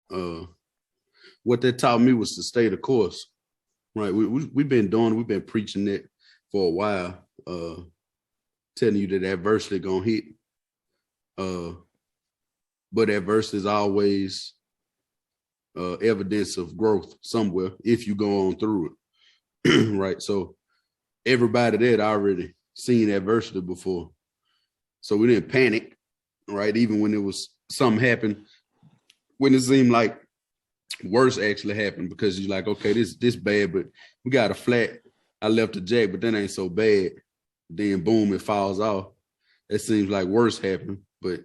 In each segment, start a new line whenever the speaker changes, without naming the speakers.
What that taught me was to stay the course. Right. We've been preaching it for a while, telling you that adversity gonna hit. But adversity is always evidence of growth somewhere if you go on through it. Right. So everybody that already seen adversity before. So we didn't panic, right? Even when it was something happened, when it seemed like worse actually happened, because you're like, okay, this bad, but we got a flat. I left a jack, but that ain't so bad. Then boom, it falls off. It seems like worse happened, but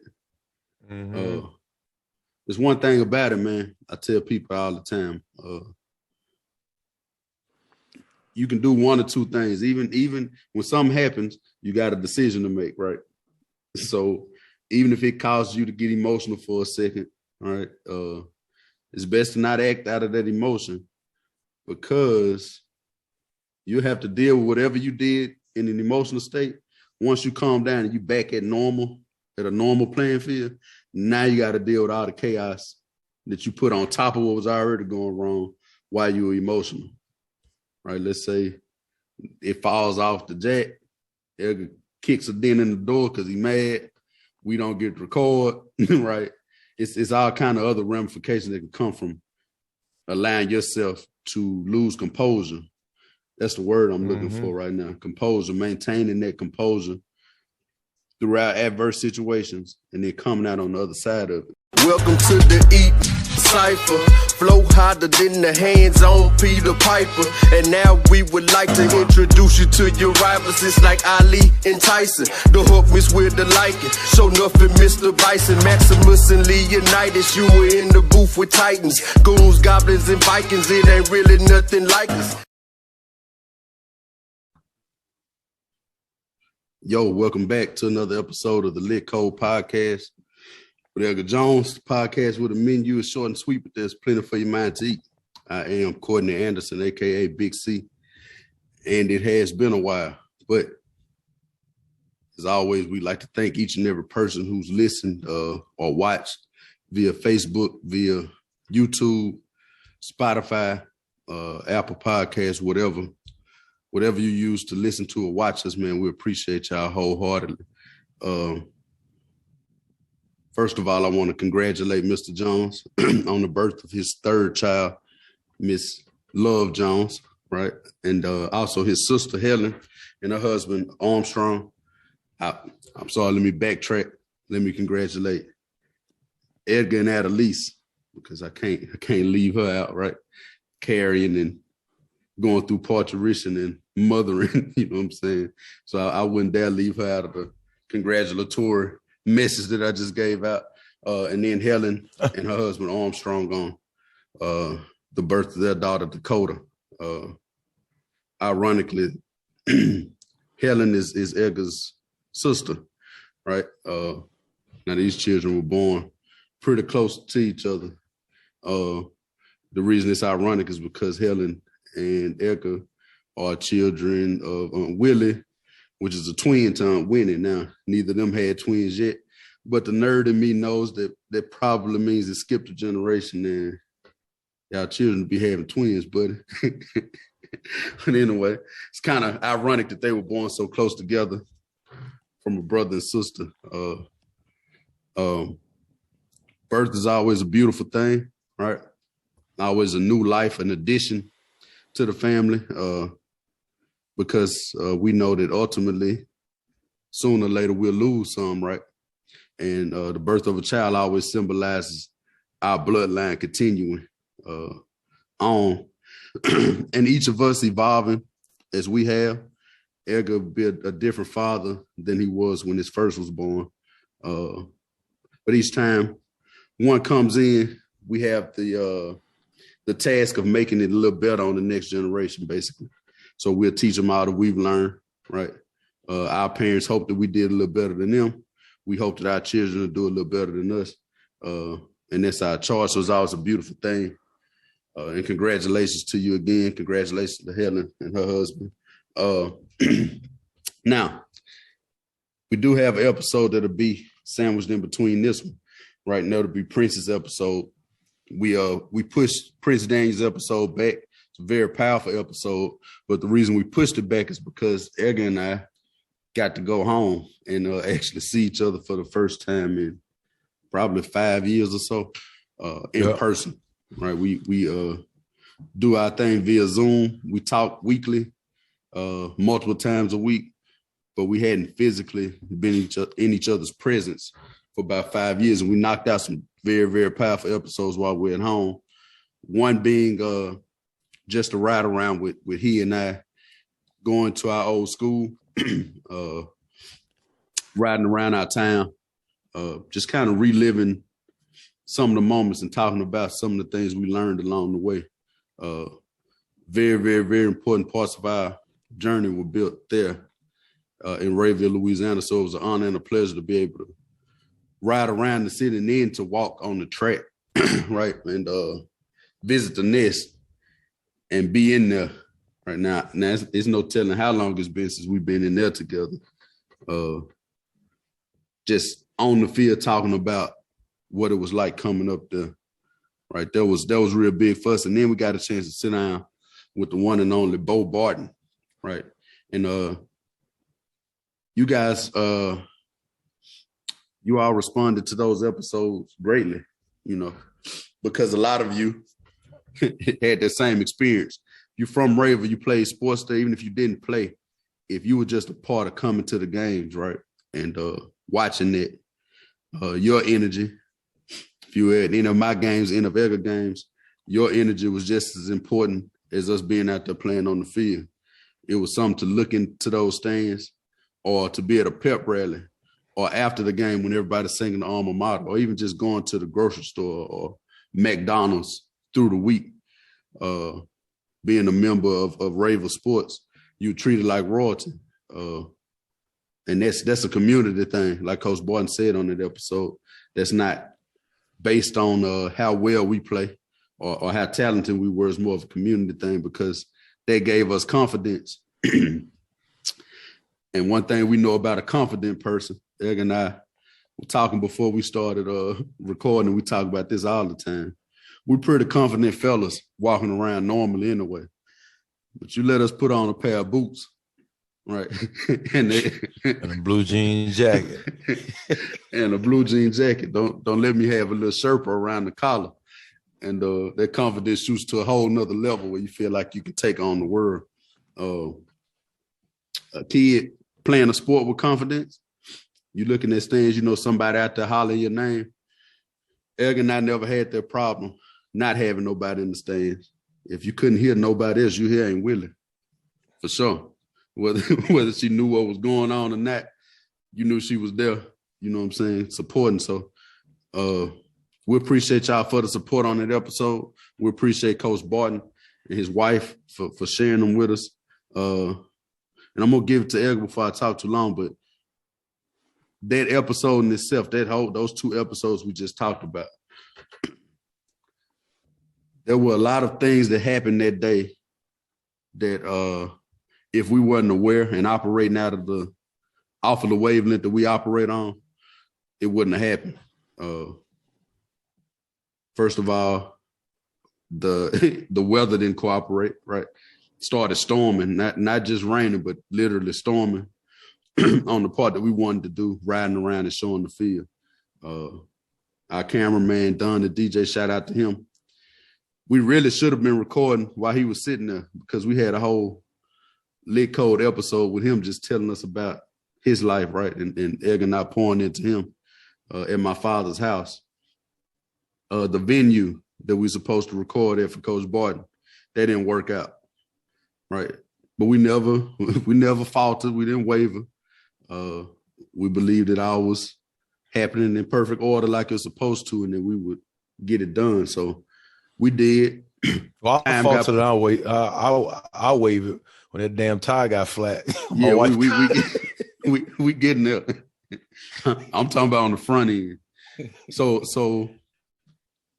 there's one thing about it, man. I tell people all the time, you can do one or two things. Even when something happens, you got a decision to make, right? So even if it causes you to get emotional for a second, all right, it's best to not act out of that emotion, because you have to deal with whatever you did in an emotional state. Once you calm down and you back at normal, at a normal playing field, now you got to deal with all the chaos that you put on top of what was already going wrong while you were emotional. Right? Let's say it falls off the jack, Edgar kicks a dent in the door because he's mad. We don't get to record, right? It's all kind of other ramifications that can come from allowing yourself to lose composure. That's the word I'm looking for right now. Composure, maintaining that composure throughout adverse situations and then coming out on the other side of it.
Welcome to the Ep Cypher. Flow harder than the hands on Peter Piper. And now we would like to introduce you to your rivals. It's like Ali and Tyson. The hook miss with the liking. Show nothing, Mr. Bison. Maximus and Leonidas. You were in the booth with Titans. Goons, goblins, and Vikings. It ain't really nothing like us.
Yo, welcome back to another episode of the L.I.T Code podcast with Edgar Jones. The podcast with a menu is short and sweet, but there's plenty for your mind to eat. I am Courtney Anderson, a.k.a. Big C, and it has been a while. But as always, we'd like to thank each and every person who's listened or watched via Facebook, via YouTube, Spotify, Apple Podcasts, whatever you use to listen to or watch us, man, we appreciate y'all wholeheartedly. First of all, I want to congratulate Mr. Jones on the birth of his third child, Miss Love Jones, right? And also his sister, Helen, and her husband, Armstrong. I'm sorry, let me backtrack. Let me congratulate Edgar and Annalise, because I can't leave her out, right? Carrying and going through parturition and mothering, you know what I'm saying? So I wouldn't dare leave her out of the congratulatory message that I just gave out. And then Helen and her husband Armstrong on the birth of their daughter, Dakota. Ironically, Helen is Edgar's sister, right? Now these children were born pretty close to each other. The reason it's ironic is because Helen and Edgar are children of Willie, which is a twin to Aunt Winnie. Now, neither of them had twins yet, but the nerd in me knows that probably means it skipped a generation and y'all children be having twins, buddy. But anyway, it's kind of ironic that they were born so close together from a brother and sister. Birth is always a beautiful thing, right? Always a new life, an addition to the family, because we know that ultimately, sooner or later, we'll lose some, right? And the birth of a child always symbolizes our bloodline continuing on. And each of us evolving as we have. Edgar will be a different father than he was when his first was born. But each time one comes in, we have the task of making it a little better on the next generation, basically. So we'll teach them all that we've learned, right? Our parents hope that we did a little better than them. We hope that our children will do a little better than us. And that's our charge. So it's always a beautiful thing. And congratulations to you again. Congratulations to Helen and her husband. Now, we do have an episode that'll be sandwiched in between this one, right? And that'll be Prince's episode. we pushed Prince Daniel's episode back. It's a very powerful episode, but the reason we pushed it back is because Edgar and I got to go home and actually see each other for the first time in probably 5 years or so in person. Right? We do our thing via Zoom. We talk weekly, multiple times a week, but we hadn't physically been in each other's presence for about 5 years, and we knocked out some very, very powerful episodes while we're at home. One being just a ride around with he and I going to our old school, riding around our town, just kind of reliving some of the moments and talking about some of the things we learned along the way. Very, very, very important parts of our journey were built there in Rayville, Louisiana. So it was an honor and a pleasure to be able to ride around the city and then to walk on the track, right? And visit the nest and be in there right now. Now, it's no telling how long it's been since we've been in there together. Just on the field talking about what it was like coming up there, right? That was real big for us. And then we got a chance to sit down with the one and only Bo Barton, right? And you guys, you all responded to those episodes greatly, you know, because a lot of you had that same experience. You're from Rayville, you played sports there, even if you didn't play, if you were just a part of coming to the games, right? And watching it, your energy, if you were at any of my games, any of Edgar games, your energy was just as important as us being out there playing on the field. It was something to look into those stands or to be at a pep rally or after the game when everybody's singing the alma mater, or even just going to the grocery store or McDonald's through the week. Being a member of Rayville Sports, you treated like royalty. And that's a community thing, like Coach Barton said on that episode. That's not based on how well we play or how talented we were. It's more of a community thing because they gave us confidence. And one thing we know about a confident person, Egg and I were talking before we started recording, we talk about this all the time. We're pretty confident fellas walking around normally anyway. But you let us put on a pair of boots, right? and
a blue jean jacket.
And a blue jean jacket. Don't let me have a little Sherpa around the collar. And that confidence shoots to a whole nother level where you feel like you can take on the world. A kid playing a sport with confidence, you looking at stands, you know somebody out there hollering your name. Egg and I never had that problem not having nobody in the stands. If you couldn't hear nobody else, you hear Aunt Willie, for sure. Whether she knew what was going on or not, you knew she was there, you know what I'm saying, supporting. So we appreciate y'all for the support on that episode. We appreciate Coach Barton and his wife for sharing them with us. And I'm going to give it to Edgar before I talk too long, but that episode in itself, those two episodes we just talked about, there were a lot of things that happened that day that if we wasn't aware and operating off of the wavelength that we operate on, it wouldn't have happened. First of all, the weather didn't cooperate, right? Started storming, not just raining, but literally storming on the part that we wanted to do, riding around and showing the field. Our cameraman, Don, the DJ, shout out to him. We really should have been recording while he was sitting there because we had a whole L.I.T Code episode with him just telling us about his life, right? And Egg and I pouring into him at my father's house. The venue that we were supposed to record at for Coach Barton, that didn't work out. Right. But we never faltered. We didn't waver. We believed that all was happening in perfect order like it's supposed to, and that we would get it done. So we did.
Well, I faltered and I'll wave it when that damn tire got flat.
Yeah, we getting there. I'm talking about on the front end. So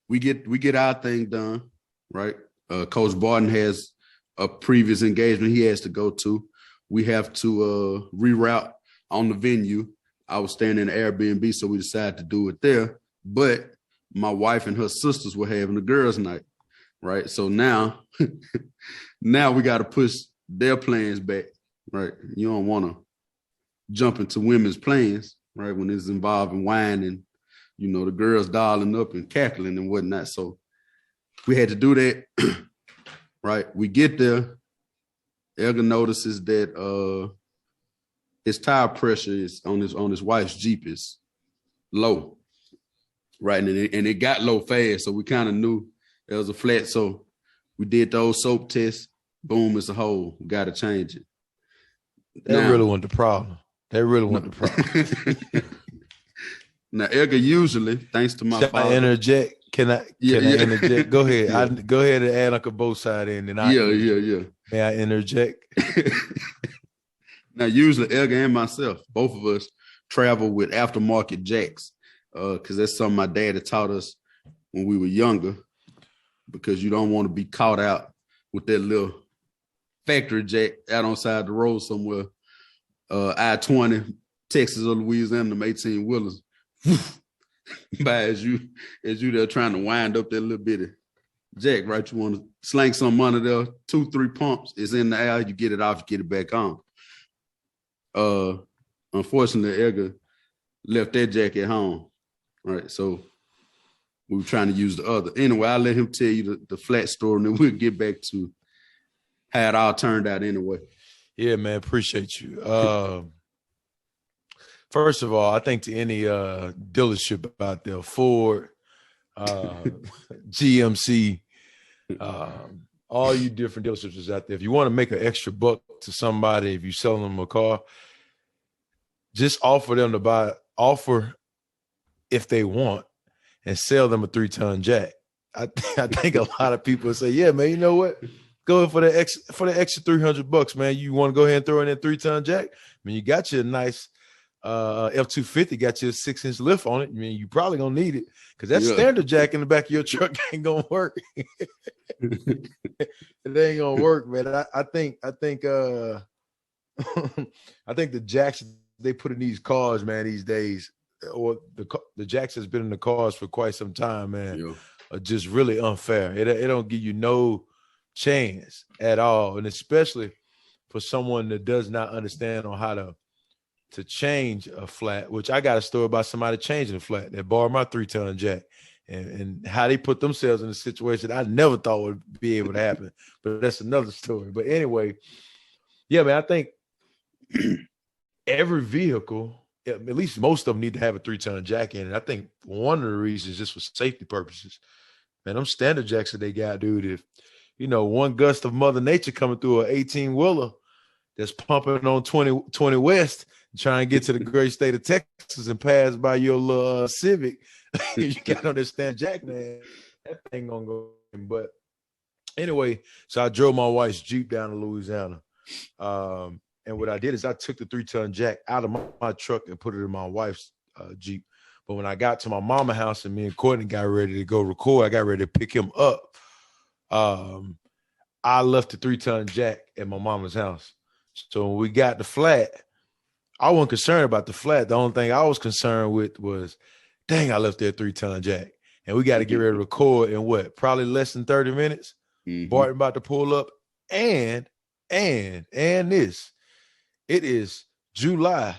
we get our thing done, right? Coach Barton has a previous engagement he has to go to. We have to reroute on the venue. I was staying in an Airbnb, so we decided to do it there. But my wife and her sisters were having a girls' night, right? So now, now we got to push their plans back, right? You don't want to jump into women's plans, right? When it's involving wine and, you know, the girls dialing up and cackling and whatnot. So we had to do that, right? We get there. Edgar notices that his tire pressure is on his wife's Jeep is low, right? And it got low fast, so we kind of knew there was a flat. So we did those soap tests. Boom, it's a hole. We got to change it.
That really wasn't the problem. That really wasn't the problem.
Now, Edgar usually, thanks to my father.
Interject? Can I interject? Go ahead.
Yeah.
Go ahead and add Uncle both side in. And
Yeah.
May I interject?
Now, usually Edgar and myself, both of us travel with aftermarket jacks because that's something my dad had taught us when we were younger, because you don't want to be caught out with that little factory jack out on side the road somewhere. I-20, Texas or Louisiana, them 18-wheelers. By as you there trying to wind up that little bitty jack, right? You want to slang some under there, 2-3 pumps, it's in the air, you get it off, you get it back on. Unfortunately, Edgar left that jack at home, right? So we were trying to use the other. Anyway, I'll let him tell you the flat story, and then we'll get back to how it all turned out anyway.
Yeah, man, appreciate you. First of all, I think to any dealership out there, Ford, GMC, all you different dealerships out there, if you want to make an extra buck to somebody, if you're selling them a car, just offer them to offer if they want, and sell them a 3-ton jack. I think a lot of people say, yeah, man, you know what? Go for the extra $300, man. You want to go ahead and throw in that 3-ton jack? I mean, you got you a nice F250, got you a 6-inch lift on it. I mean, you probably gonna need it because that standard jack in the back of your truck ain't gonna work. It ain't gonna work, man. I think the jacks they put in these cars, man, these days, or the jacks that's been in the cars for quite some time, man, are just really unfair. It don't give you no chance at all, and especially for someone that does not understand on how to change a flat, which I got a story about somebody changing a flat that borrowed my 3-ton jack, and how they put themselves in a situation I never thought would be able to happen. But that's another story. But anyway, yeah, man, I think every vehicle, at least most of them, need to have a 3-ton jack in it. I think one of the reasons is just for safety purposes. Man, them standard jacks that they got, dude, if, you know, one gust of Mother Nature coming through an 18-wheeler that's pumping on 20 West, trying to get to the great state of Texas and pass by your little Civic, you got to understand, jack, man, that thing gonna go. But anyway, so I drove my wife's Jeep down to Louisiana. And what I did is I took the 3-ton jack out of my truck and put it in my wife's Jeep. But when I got to my mama's house and me and Courtney got ready to go record, I got ready to pick him up. I left the 3-ton jack at my mama's house. So when we got the flat, I wasn't concerned about the flat. The only thing I was concerned with was, dang, I left that 3-ton jack. And we got to get ready to record in what? Probably less than 30 minutes. Barton about to pull up. And this. It is July.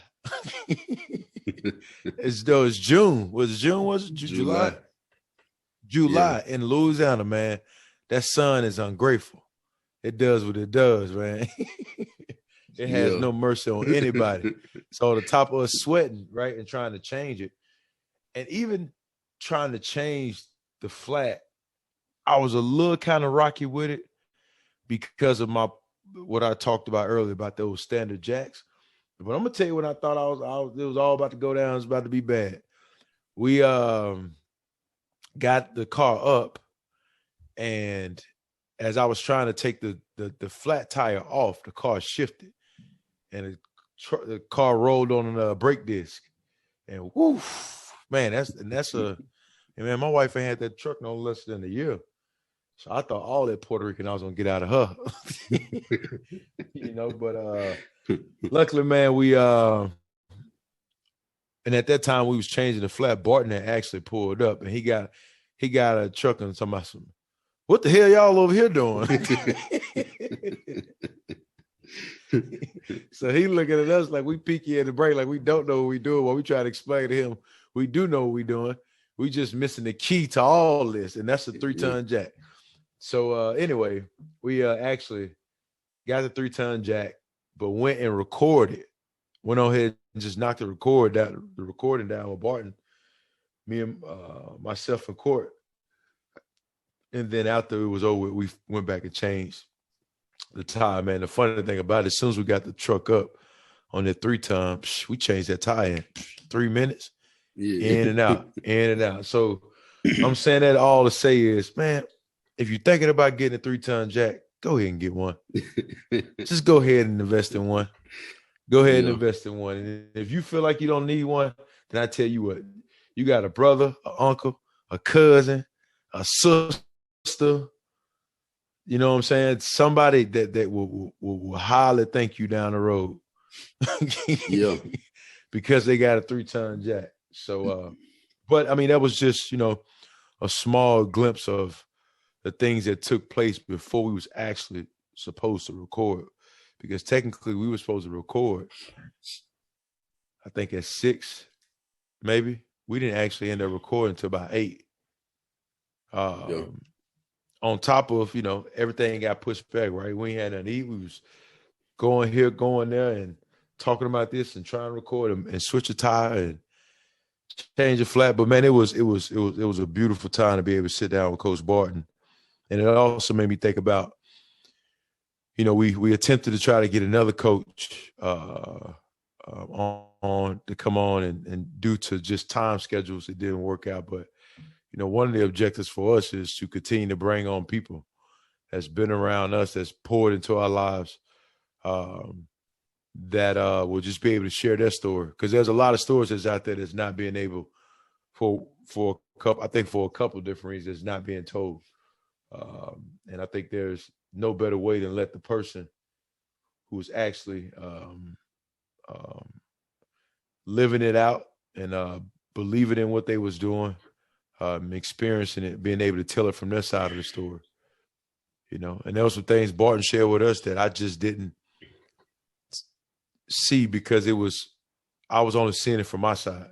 As though it's June. Was it June? Was it July? July in Louisiana, man. That sun is ungrateful. It does what it does, man. It has no mercy on anybody. So the top of us sweating, right, and trying to change it. And even trying to change the flat, I was a little kind of rocky with it because of what I talked about earlier about those standard jacks. But I'm gonna tell you what I thought it was all about to go down. It was about to be bad. We got the car up, and as I was trying to take the flat tire off, the car shifted, and the car rolled on a brake disc, and woof, man, man, my wife ain't had that truck no less than a year. So I thought all that Puerto Rican I was gonna get out of her. You know, but luckily, man, we And at that time we was changing the flat. Barton had actually pulled up, and he got a truck and somebody said, "What the hell y'all over here doing?" So he looking at us like we peeky in the brain, like we don't know what we doing. While we try to explain to him, we do know what we doing. We just missing the key to all this, and that's a 3-ton jack. So anyway, we actually got the 3-ton jack, but went and recorded. Went on ahead and just knocked the recording down with Barton, me and myself in court. And then after it was over, we went back and changed the tire, man. The funny thing about it, as soon as we got the truck up on that 3-ton, we changed that tire in 3 minutes.
Yeah.
In and out. So I'm saying that all to say is, man, if you're thinking about getting a 3-ton jack, go ahead and get one. Just go ahead and invest in one. Go ahead and invest in one. And if you feel like you don't need one, then I tell you what, you got a brother, an uncle, a cousin, a sister, you know what I'm saying? Somebody that will highly thank you down the road.
Yeah.
Because they got a 3-ton jack. So, but I mean, that was just, a small glimpse of the things that took place before we was actually supposed to record. Because technically we were supposed to record, I think at 6, maybe. We didn't actually end up recording until about 8. On top of, everything got pushed back, right? We ain't had nothing to eat. We was going here, going there, and talking about this and trying to record and switch a tire and change a flat. But man, it was a beautiful time to be able to sit down with Coach Barton. And it also made me think about, we attempted to try to get another coach on to come on, and due to just time schedules, it didn't work out. But one of the objectives for us is to continue to bring on people that's been around us, that's poured into our lives, that will just be able to share their story. Because there's a lot of stories that's out there that's not being able for a couple of different reasons, it's not being told. And I think there's no better way than let the person who's actually living it out and believing in what they was doing, experiencing it, being able to tell it from their side of the story. And there were some things Barton shared with us that I just didn't see because I was only seeing it from my side,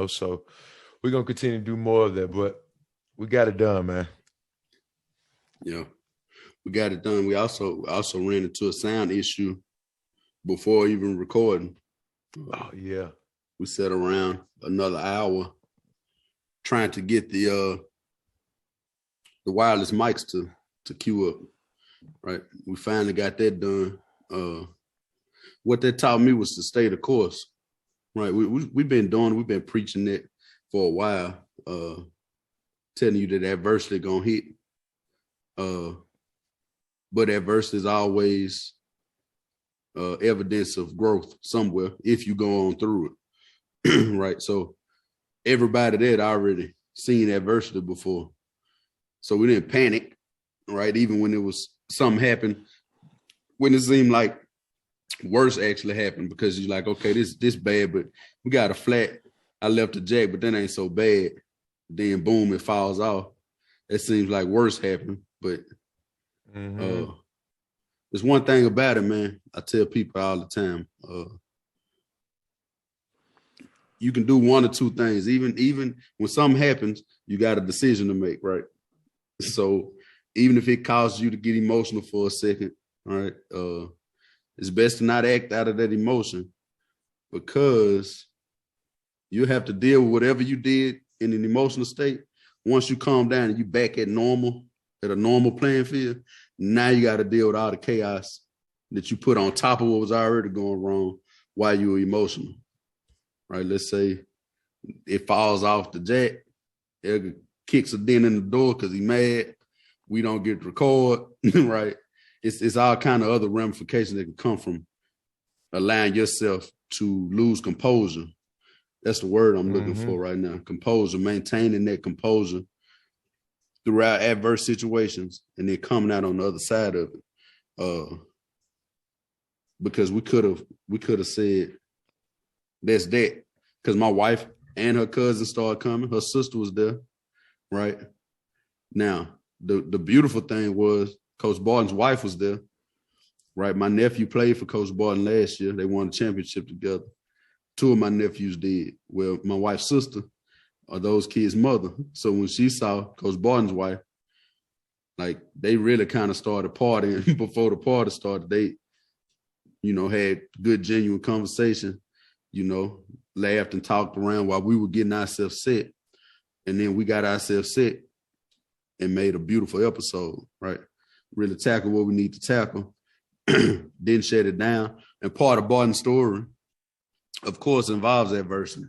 so we're going to continue to do more of that, but we got it done, man.
Yeah, we got it done. We also ran into a sound issue before even recording.
Oh yeah.
We sat around another hour trying to get the wireless mics to queue up. Right. We finally got that done. What that taught me was to stay the course. Right. We've been preaching that for a while, telling you that adversity gonna hit. But adversity is always evidence of growth somewhere if you go on through it. Right. So everybody that already seen adversity before. So we didn't panic, right? Even when it was something happened, when it seemed like worse actually happened, because you're like, okay, this bad, but we got a flat. I left the jack, but that ain't so bad. Then boom, it falls off. It seems like worse happened. But there's one thing about it, man. I tell people all the time, you can do one or two things. Even when something happens, you got a decision to make, right? So even if it causes you to get emotional for a second, all right, it's best to not act out of that emotion, because you have to deal with whatever you did in an emotional state. Once you calm down and you back at normal, at a normal playing field, now you got to deal with all the chaos that you put on top of what was already going wrong while you were emotional, right? Let's say it falls off the jack, Edgar kicks a dent in the door because he's mad. We don't get to record, right? It's all kind of other ramifications that can come from allowing yourself to lose composure. That's the word I'm looking for right now. Composure, maintaining that composure throughout adverse situations, and then coming out on the other side of it. Because we could have said, that's that. because my wife and her cousin started coming. Her sister was there, right? Now, the beautiful thing was Coach Barton's wife was there, right? My nephew played for Coach Barton last year. They won the championship together. 2 of my nephews did. Well, my wife's sister are those kids' mother. So when she saw Coach Barton's wife, like they really kind of started partying before the party started. They, had good, genuine conversation, laughed and talked around while we were getting ourselves set. And then we got ourselves set and made a beautiful episode, right? Really tackle what we need to tackle. Didn't shut it down. And part of Barton's story, of course, involves adversity,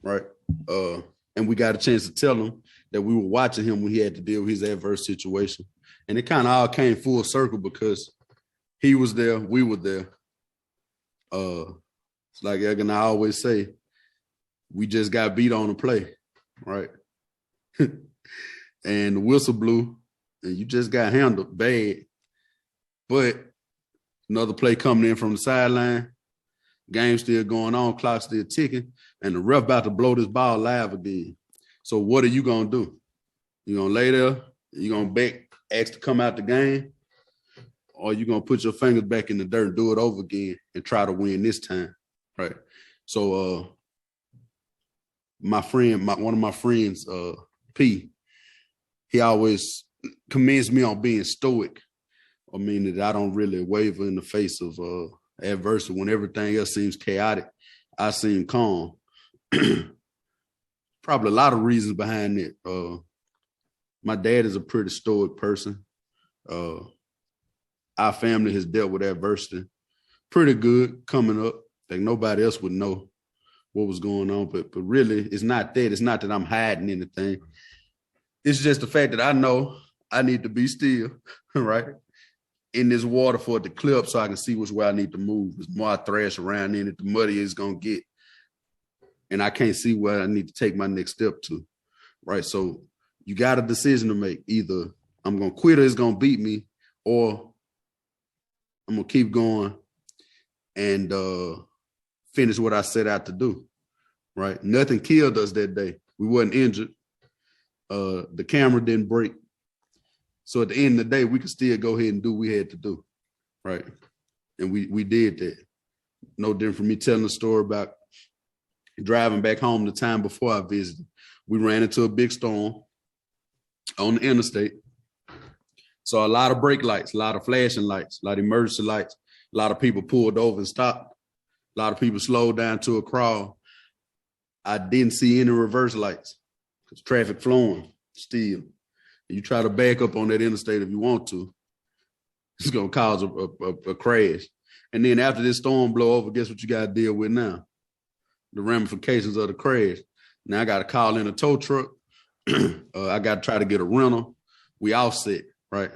right? And we got a chance to tell him that we were watching him when he had to deal with his adverse situation. And it kind of all came full circle because he was there, we were there. It's like Egg and I always say, we just got beat on the play, right? And the whistle blew, and you just got handled bad. But another play coming in from the sideline, game still going on, clock still ticking, and the ref about to blow this ball live again. So what are you going to do? You going to lay there? You going to ask to come out the game? Or you going to put your fingers back in the dirt and do it over again and try to win this time, right? So my friend, one of my friends, P, he always commends me on being stoic. I mean, that I don't really waver in the face of adversity. When everything else seems chaotic, I seem calm. Probably a lot of reasons behind it. My dad is a pretty stoic person. Our family has dealt with adversity pretty good coming up. Like nobody else would know what was going on. But really, it's not that. It's not that I'm hiding anything. It's just the fact that I know I need to be still, right? In this water for it to clear up so I can see which way I need to move. The more I thrash around in it, the muddier it's going to get. And I can't see where I need to take my next step to, right? So you got a decision to make. Either I'm going to quit or it's going to beat me, or I'm going to keep going and finish what I set out to do, right? Nothing killed us that day. We wasn't injured. The camera didn't break. So at the end of the day, we could still go ahead and do what we had to do, right? And we did that. No different from me telling a story about driving back home the time before I visited. We ran into a big storm on the interstate. So a lot of brake lights, a lot of flashing lights, a lot of emergency lights. A lot of people pulled over and stopped. A lot of people slowed down to a crawl. I didn't see any reverse lights because traffic flowing still. You try to back up on that interstate if you want to, it's going to cause a crash. And then after this storm blow over, guess what you got to deal with now? The ramifications of the crash. Now I got to call in a tow truck. I got to try to get a rental. We offset, right?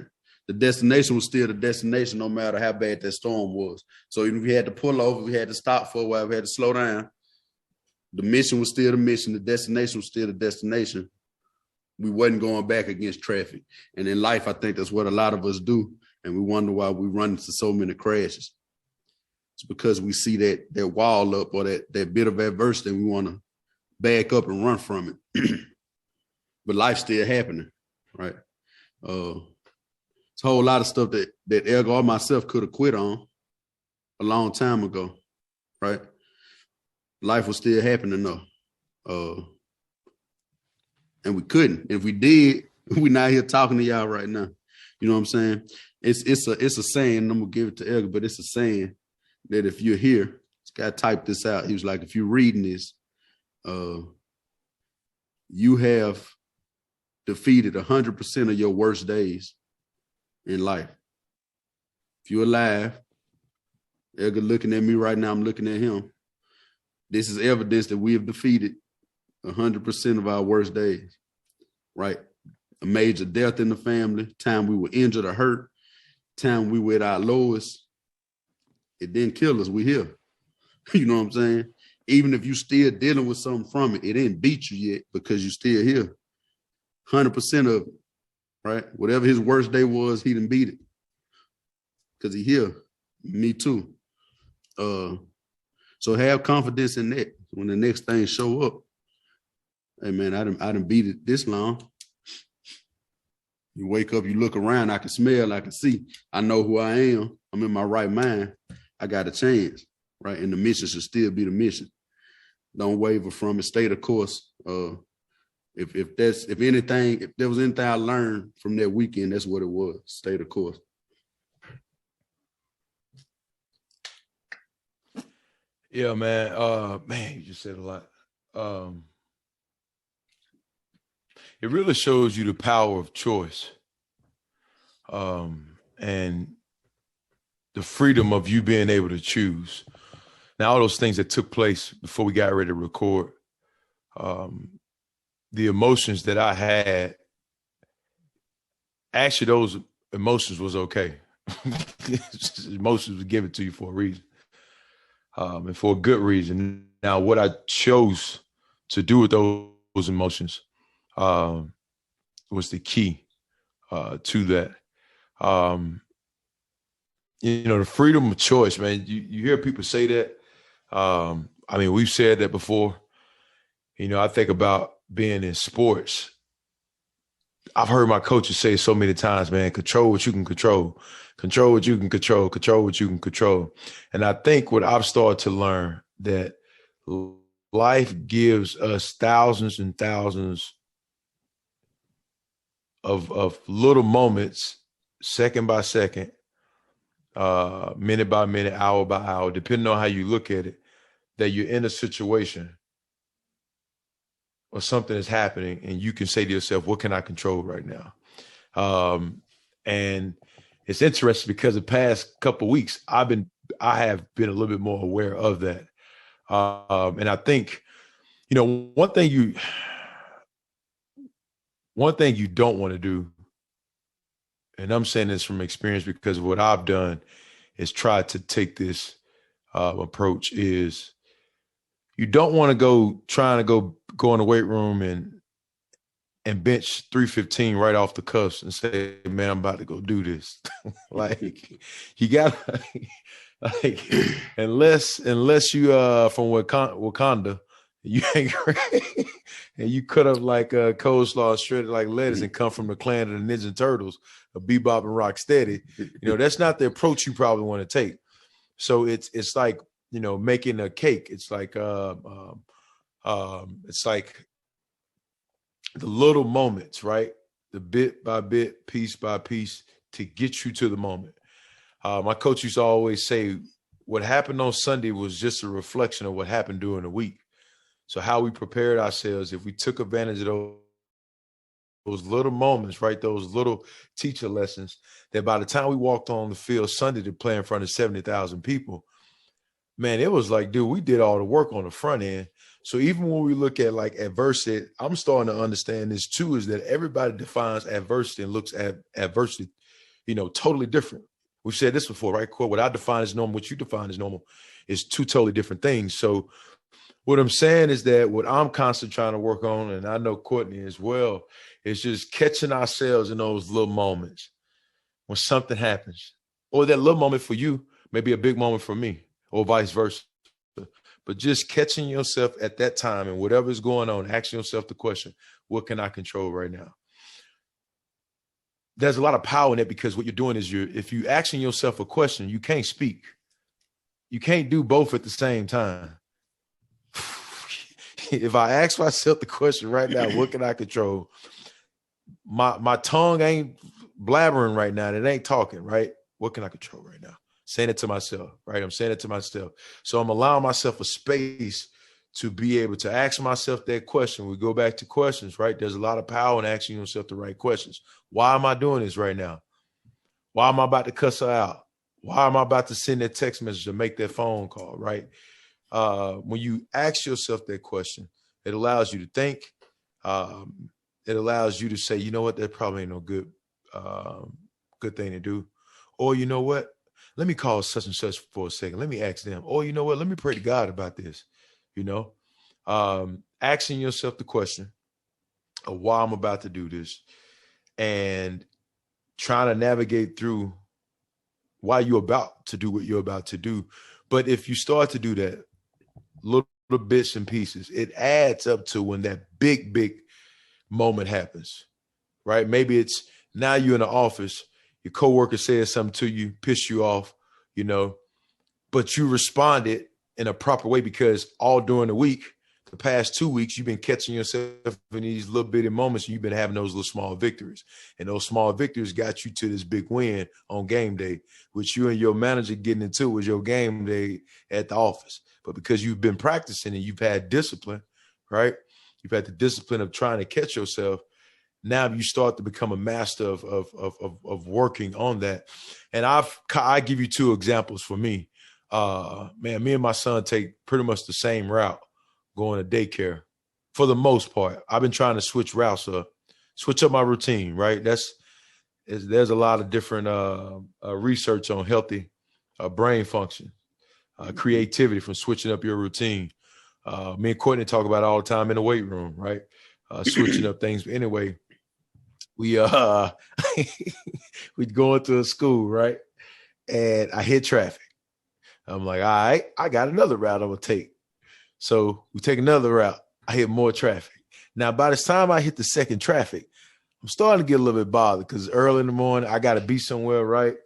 The destination was still the destination no matter how bad that storm was. So even if we had to pull over, we had to stop for a while, we had to slow down. The mission was still the mission. The destination was still the destination. We wasn't going back against traffic. And in life, I think that's what a lot of us do. And we wonder why we run into so many crashes. It's because we see that wall up or that bit of adversity and we want to back up and run from it. But life's still happening, right? It's a whole lot of stuff that Elgar or myself could have quit on a long time ago, right? Life was still happening though. And we couldn't. If we did, we're not here talking to y'all right now. You know what I'm saying? It's a saying, I'm gonna give it to Edgar, but it's a saying that if you're here, this guy typed this out. He was like, if you're reading this, you have defeated 100% of your worst days in life. If you're alive, Edgar looking at me right now, I'm looking at him. This is evidence that we have defeated 100% of our worst days, right? A major death in the family, time we were injured or hurt, time we were at our lowest. It didn't kill us, we here. You know what I'm saying? Even if you still dealing with something from it, it didn't beat you yet because you still here. 100% of it, right? Whatever his worst day was, he didn't beat it because he here. Me too. So have confidence in that. when the next thing show up, hey man, I done beat it this long. You wake up, you look around, I can smell, I can see, I know who I am. I'm in my right mind. I got a chance, right? And the mission should still be the mission. Don't waver from it. Stay the course. If there was anything I learned from that weekend, that's what it was. Stay the course.
Yeah, man. Man, you just said a lot. It really shows you the power of choice, and the freedom of you being able to choose. Now, all those things that took place before we got ready to record, the emotions that I had, actually those emotions was okay. Emotions were given to you for a reason, and for a good reason. Now, what I chose to do with those emotions was the key to that. The freedom of choice, man. You hear people say that. I mean, we've said that before. I think about being in sports. I've heard my coaches say so many times, man, control what you can control, control what you can control, control what you can control. And I think what I've started to learn, that life gives us thousands and thousands of little moments, second by second, minute by minute, hour by hour, depending on how you look at it, that you're in a situation or something is happening and you can say to yourself, what can I control right now? And it's interesting because the past couple of weeks, I have been a little bit more aware of that. And I think, one thing you don't want to do, and I'm saying this from experience because of what I've done, is try to take this approach, is you don't want to go in the weight room and bench 315 right off the cuffs and say, man, I'm about to go do this. Like, you got like, unless you from Wakanda, you ain't great. And you cut up like coleslaw, shredded like lettuce, and come from the clan of the Ninja Turtles, of Bebop and Rocksteady. That's not the approach you probably want to take. So it's like, making a cake. It's like the little moments, right? The bit by bit, piece by piece, to get you to the moment. My coach used to always say, what happened on Sunday was just a reflection of what happened during the week. So how we prepared ourselves, if we took advantage of those little moments, right, those little teacher lessons, that by the time we walked on the field Sunday to play in front of 70,000 people, man, it was like, dude, we did all the work on the front end. So even when we look at like adversity, I'm starting to understand this too, is that everybody defines adversity and looks at adversity, totally different. We've said this before, right? What I define as normal, what you define as normal, is two totally different things. So what I'm saying is that what I'm constantly trying to work on, and I know Courtney as well, is just catching ourselves in those little moments when something happens. Or that little moment for you may be a big moment for me, or vice versa. But just catching yourself at that time and whatever's going on, asking yourself the question, what can I control right now? There's a lot of power in it, because what you're doing is if you asking yourself a question, you can't speak. You can't do both at the same time. If I ask myself the question right now, what can I control? My tongue ain't blabbering right now. It ain't talking, right? What can I control right now? Saying it to myself, right? I'm saying it to myself. So I'm allowing myself a space to be able to ask myself that question. We go back to questions, right? There's a lot of power in asking yourself the right questions. Why am I doing this right now? Why am I about to cuss her out? Why am I about to send that text message or make that phone call, right? When you ask yourself that question, it allows you to think. It allows you to say, you know what, that probably ain't no good thing to do. Or you know what, let me call such and such for a second. Let me ask them. Or you know what, let me pray to God about this. Asking yourself the question of why I'm about to do this, and trying to navigate through why you're about to do what you're about to do. But if you start to do that, little bits and pieces. It adds up to when that big moment happens, right? Maybe it's now you're in the office, your coworker says something to you, piss you off, you know, but you responded in a proper way because all during the week, the past 2 weeks, you've been catching yourself in these little bitty moments. And you've been having those little small victories, and those small victories got you to this big win on game day, which you and your manager getting into was your game day at the office. But because you've been practicing and you've had discipline, right? You've had the discipline of trying to catch yourself. Now you start to become a master of working on that. And I give you 2 examples for me. Man, me and my son take pretty much the same route going to daycare for the most part. I've been trying to switch routes up, switch up my routine, right? There's a lot of different research on healthy brain function, creativity from switching up your routine. Me and Courtney talk about it all the time in the weight room, right? Switching up things. But anyway, we going to a school, right? And I hit traffic. I'm like, all right, I got another route I'm gonna take. So we take another route. I hit more traffic. Now, by the time I hit the second traffic, I'm starting to get a little bit bothered because early in the morning, I got to be somewhere, right?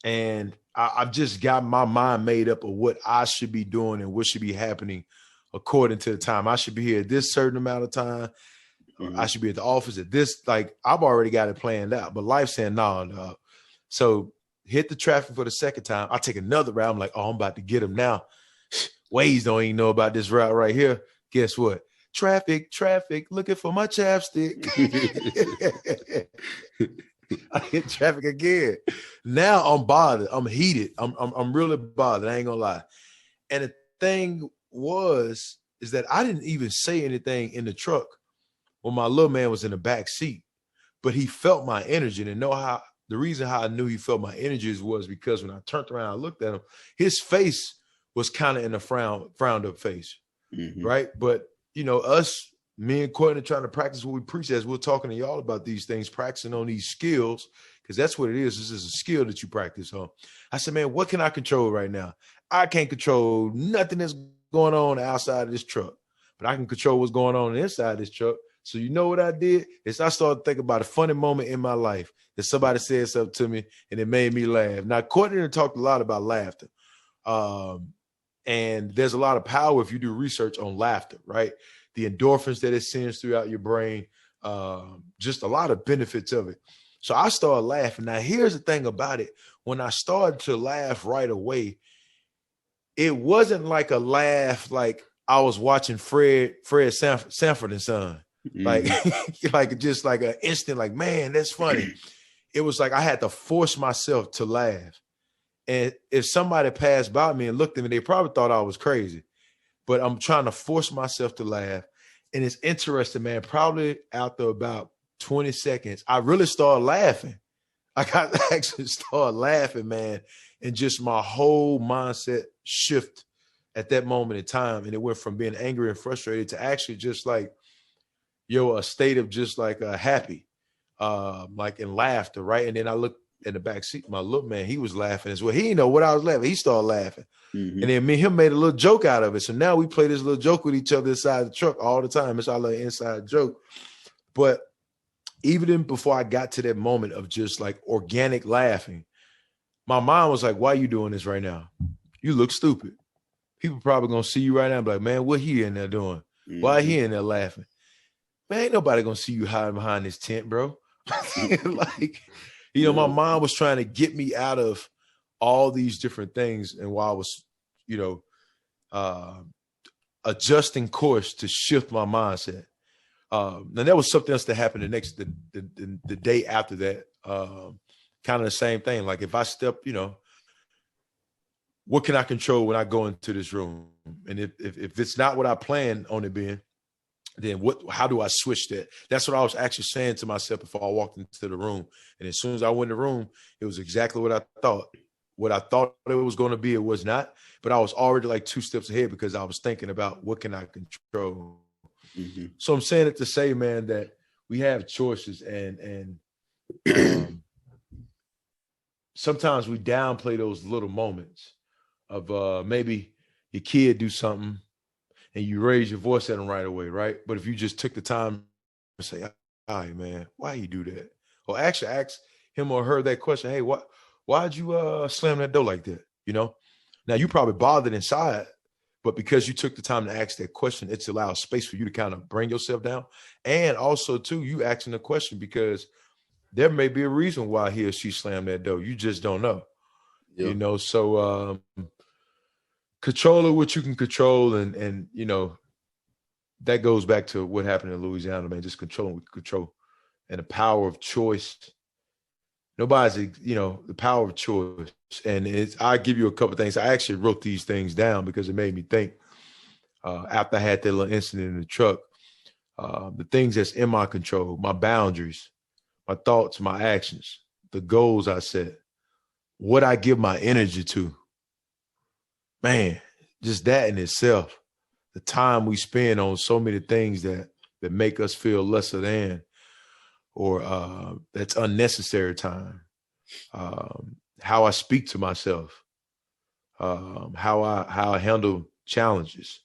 And I've just got my mind made up of what I should be doing and what should be happening according to the time. I should be here at this certain amount of time. Mm-hmm. I should be at the office at this. Like, I've already got it planned out, but life's saying, no. So hit the traffic for the second time. I take another route. I'm like, oh, I'm about to get him now. Waze don't even know about this route right here. Guess what? Traffic, looking for my chapstick. I hit traffic again. Now I'm bothered. I'm heated. I'm really bothered. I ain't gonna lie. And the thing is that I didn't even say anything in the truck when my little man was in the back seat, but he felt my energy. And the reason how I knew he felt my energy was because when I turned around, I looked at him, his face was kind of in a frowned up face. Mm-hmm. Right. But you know, me and Courtney trying to practice what we preach as we're talking to y'all about these things, practicing on these skills, because that's what it is. This is a skill that you practice on. I said, man, what can I control right now? I can't control nothing that's going on outside of this truck, but I can control what's going on inside this truck. So you know what I did is I started thinking about a funny moment in my life that somebody said something to me and it made me laugh. Now, Courtney talked a lot about laughter. And there's a lot of power if you do research on laughter, right? The endorphins that it sends throughout your brain, just a lot of benefits of it. So I started laughing. Now, here's the thing about it. When I started to laugh right away, it wasn't like a laugh like I was watching Fred Sanford and Son. Like, like just like an instant, like, man, that's funny. It was like I had to force myself to laugh. And if somebody passed by me and looked at me, they probably thought I was crazy. But I'm trying to force myself to laugh. And it's interesting, man. Probably after about 20 seconds, I really started laughing. I actually started laughing, man. And just my whole mindset shift at that moment in time. And it went from being angry and frustrated to actually just like, a state of just like happy, like in laughter, right? And then I looked in the back seat, my little man, he was laughing as well. He didn't know what I was laughing. He started laughing. Mm-hmm. And then me and him made a little joke out of it. So now we play this little joke with each other inside the truck all the time. It's our little inside joke. But even before I got to that moment of just like organic laughing, my mom was like, why are you doing this right now? You look stupid. People probably going to see you right now and be like, man, what he in there doing? Mm-hmm. Why he in there laughing? Man, ain't nobody going to see you hiding behind this tent, bro. Like, you know, my mom was trying to get me out of all these different things. And while I was, adjusting course to shift my mindset. And that was something else that happened the day after that. Kind of the same thing. Like if I step, what can I control when I go into this room? And if it's not what I planned on it being, then how do I switch that? That's what I was actually saying to myself before I walked into the room. And as soon as I went in the room, it was exactly what I thought. What I thought it was going to be, it was not. But I was already like 2 steps ahead because I was thinking about what can I control. Mm-hmm. So I'm saying it to say, man, that we have choices and sometimes we downplay those little moments of maybe, your kid do something and you raise your voice at them right away, right? But if you just took the time to say, all right, man, why you do that? Or actually ask him or her that question, hey, why'd you slam that door like that? You know? Now you probably bothered inside, but because you took the time to ask that question, it's allowed space for you to kind of bring yourself down. And also, too, you asking the question because there may be a reason why he or she slammed that door. You just don't know. Yeah. You know, so control what you can control. And, you know, that goes back to what happened in Louisiana, man, just controlling what you control and the power of choice. Nobody's, you know, the power of choice. And I give you a couple of things. I actually wrote these things down because it made me think after I had that little incident in the truck, the things that's in my control, my boundaries, my thoughts, my actions, the goals I set, what I give my energy to. Man, just that in itself, the time we spend on so many things that make us feel lesser than, or that's unnecessary time. How I speak to myself, how I handle challenges.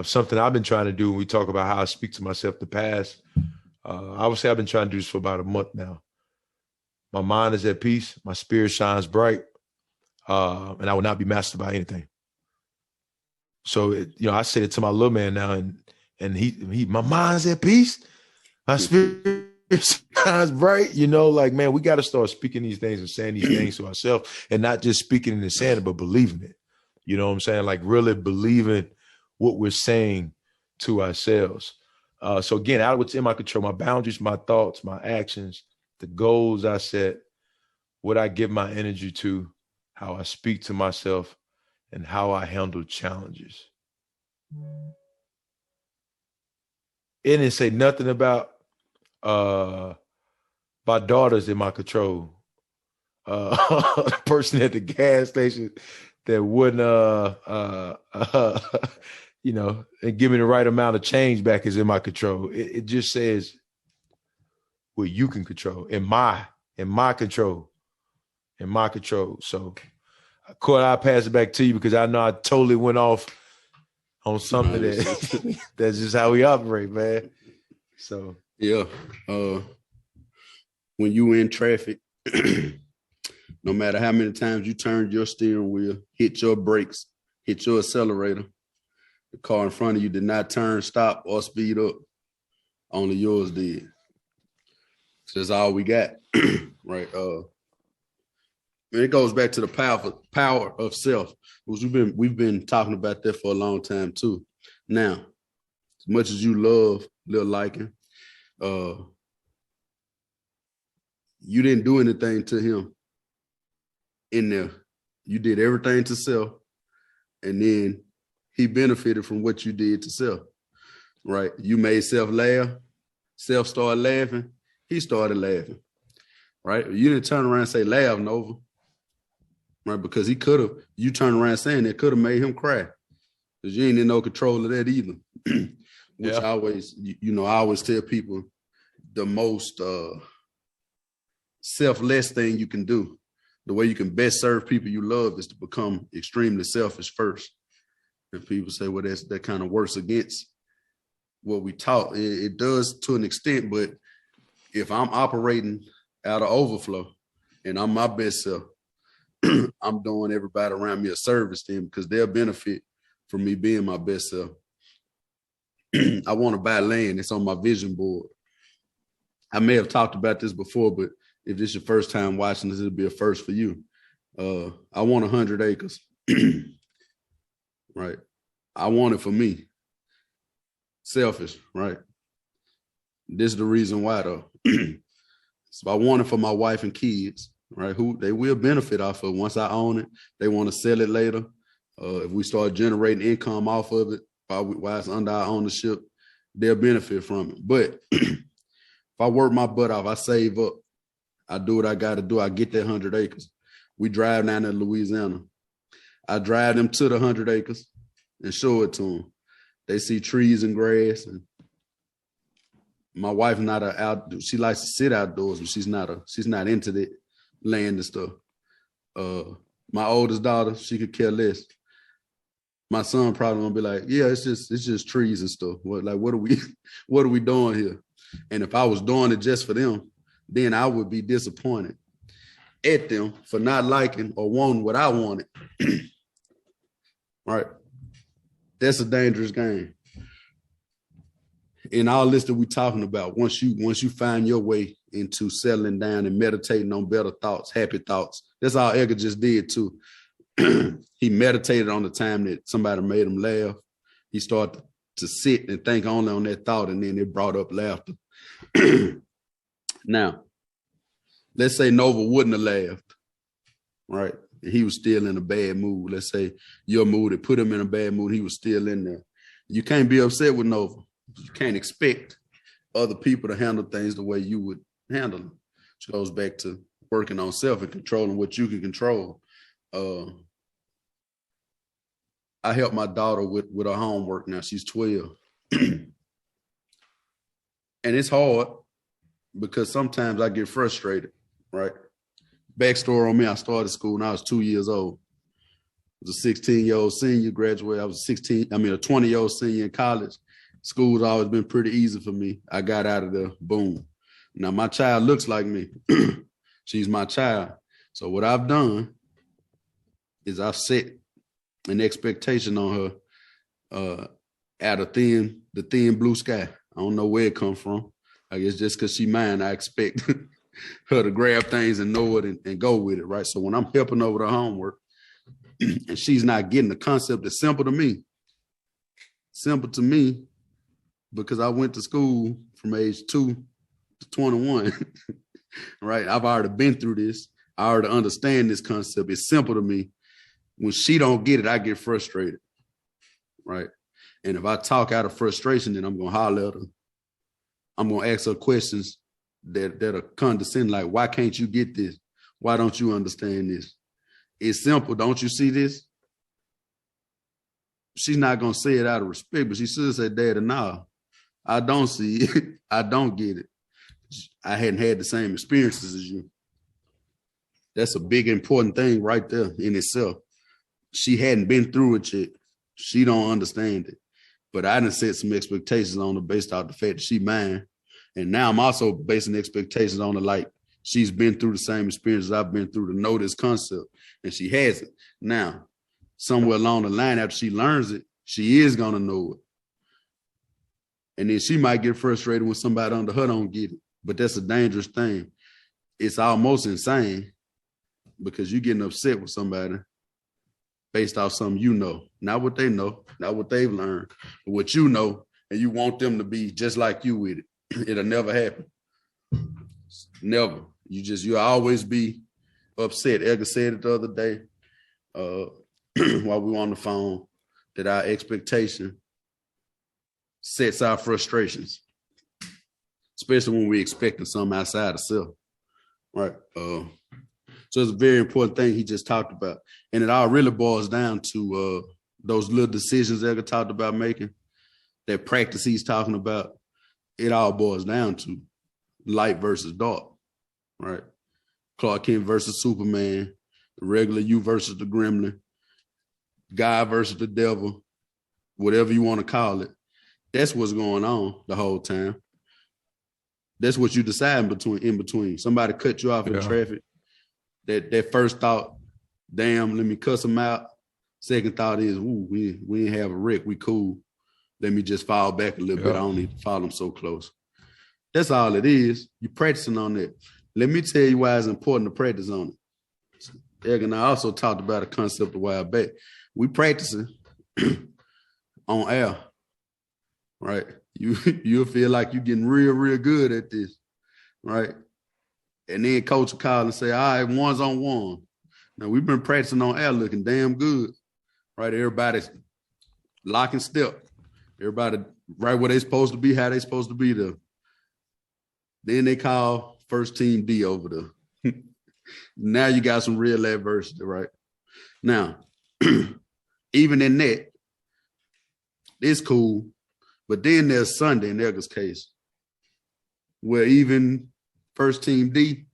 Something I've been trying to do when we talk about how I speak to myself the past. I would say I've been trying to do this for about a month now. My mind is at peace. My spirit shines bright. And I will not be mastered by anything. So, you know, I say it to my little man now, and he my mind's at peace. My spirit shines bright. You know, like, man, we got to start speaking these things and saying these things to ourselves, and not just speaking it and saying it, but believing it. You know what I'm saying? Like really believing what we're saying to ourselves. So again, out of what's in my control, my boundaries, my thoughts, my actions, the goals I set, what I give my energy to, how I speak to myself, and how I handle challenges. It didn't say nothing about my daughter's in my control. The person at the gas station that wouldn't, you know, and give me the right amount of change back is in my control. It just says what you can control, in my control, in my control. So, Court, I'll pass it back to you because I know I totally went off on something that that's just how we operate, man. So
yeah, when you in traffic, no matter how many times you turned your steering wheel, hit your brakes, hit your accelerator, the car in front of you did not turn, stop, or speed up. Only yours did. So that's all we got, right? And it goes back to the power of self, which we've been talking about that for a long time too. Now, as much as you love Lil Liken, you didn't do anything to him in there. You did everything to self, and then he benefited from what you did to self, right? You made self laugh, self started laughing, he started laughing, right? You didn't turn around and say, laugh, Nova. Right, because he could have, you turn around saying it could have made him cry. Because you ain't in no control of that either. Which I always, I always tell people the most selfless thing you can do, the way you can best serve people you love is to become extremely selfish first. And people say, well, that kind of works against what we taught. It does to an extent, but if I'm operating out of overflow and I'm my best self, I'm doing everybody around me a service to them because they'll benefit from me being my best self. I want to buy land. It's on my vision board. I may have talked about this before, but if this is your first time watching this, it'll be a first for you. I want 100 acres. Right. I want it for me. Selfish, right? This is the reason why, though. So I want it for my wife and kids. Right, who they will benefit off of once I own it. They want to sell it later. If we start generating income off of it while it's under our ownership, they'll benefit from it. But if I work my butt off, I save up, I do what I got to do, I get that 100 acres. We drive down to Louisiana. I drive them to the 100 acres and show it to them. They see trees and grass. And my wife she likes to sit outdoors, but she's not into that land and stuff. My oldest daughter, she could care less. my son probably gonna be like, yeah, it's just trees and stuff. What are we doing here? And if I was doing it just for them, then I would be disappointed at them for not liking or wanting what I wanted. Right? That's a dangerous game. In all this that we're talking about, once you find your way into settling down and meditating on better thoughts, happy thoughts, that's all Edgar just did too. He meditated on the time that somebody made him laugh. He started to sit and think only on that thought, and then it brought up laughter. Now, let's say Nova wouldn't have laughed, right? And he was still in a bad mood. Let's say your mood had put him in a bad mood. He was still in there. You can't be upset with Nova. You can't expect other people to handle things the way you would handle them. Which goes back to working on self and controlling what you can control. I help my daughter with her homework now. She's 12. And it's hard because sometimes I get frustrated, right? Backstory on me, I started school when I was 2 years old. I was a 16-year-old senior, graduated. I was a 20-year-old senior in college. School's always been pretty easy for me. I got out of there, boom. Now my child looks like me. She's my child. So what I've done is I've set an expectation on her out of the thin blue sky. I don't know where it come from. I guess just because she mine, I expect her to grab things and know it and go with it, right? So when I'm helping over the homework and she's not getting the concept, it's simple to me. Simple to me because I went to school from age 2 to 21, right? I've already been through this. I already understand this concept. It's simple to me. When she don't get it, I get frustrated, right? And if I talk out of frustration, then I'm going to holler at her. I'm going to ask her questions that are condescending, like, why can't you get this? Why don't you understand this? It's simple. Don't you see this? She's not going to say it out of respect, but she should say, Daddy, no, I don't see it. I don't get it. I hadn't had the same experiences as you. That's a big, important thing right there in itself. She hadn't been through it yet. She don't understand it. But I done set some expectations on her based off the fact that she mine. And now I'm also basing expectations on her like she's been through the same experiences I've been through to know this concept. And she has it. Now, somewhere along the line, after she learns it, she is going to know it. And then she might get frustrated when somebody under her don't get it. But that's a dangerous thing. It's almost insane because you're getting upset with somebody based off something you know, not what they know, not what they've learned, but what you know, and you want them to be just like you with it. It'll never happen. Never. You'll always be upset. Edgar said it the other day while we were on the phone that our expectation sets our frustrations, especially when we're expecting something outside of self, right? So it's a very important thing he just talked about. And it all really boils down to those little decisions Edgar talked about making, that practice he's talking about. It all boils down to light versus dark, right? Clark Kent versus Superman, the regular you versus the gremlin, God versus the devil, whatever you want to call it. That's what's going on the whole time. That's what you decide in between. Somebody cut you off in traffic. That first thought, damn, let me cuss them out. Second thought is, ooh, we didn't have a wreck. We cool. Let me just fall back a little bit. I don't need to follow them so close. That's all it is. You're practicing on that. Let me tell you why it's important to practice on it. Eric and I also talked about a concept a while back. We practicing on air, right? You'll feel like you're getting real, real good at this, right? And then coach will call and say, all right, one's on one. Now, we've been practicing on air looking damn good, right? Everybody's locking step. Everybody right where they're supposed to be, how they're supposed to be there. Then they call first team D over there. Now you got some real adversity, right? Now, even in that, it's cool. But then there's Sunday in Edgar's case, where even first team D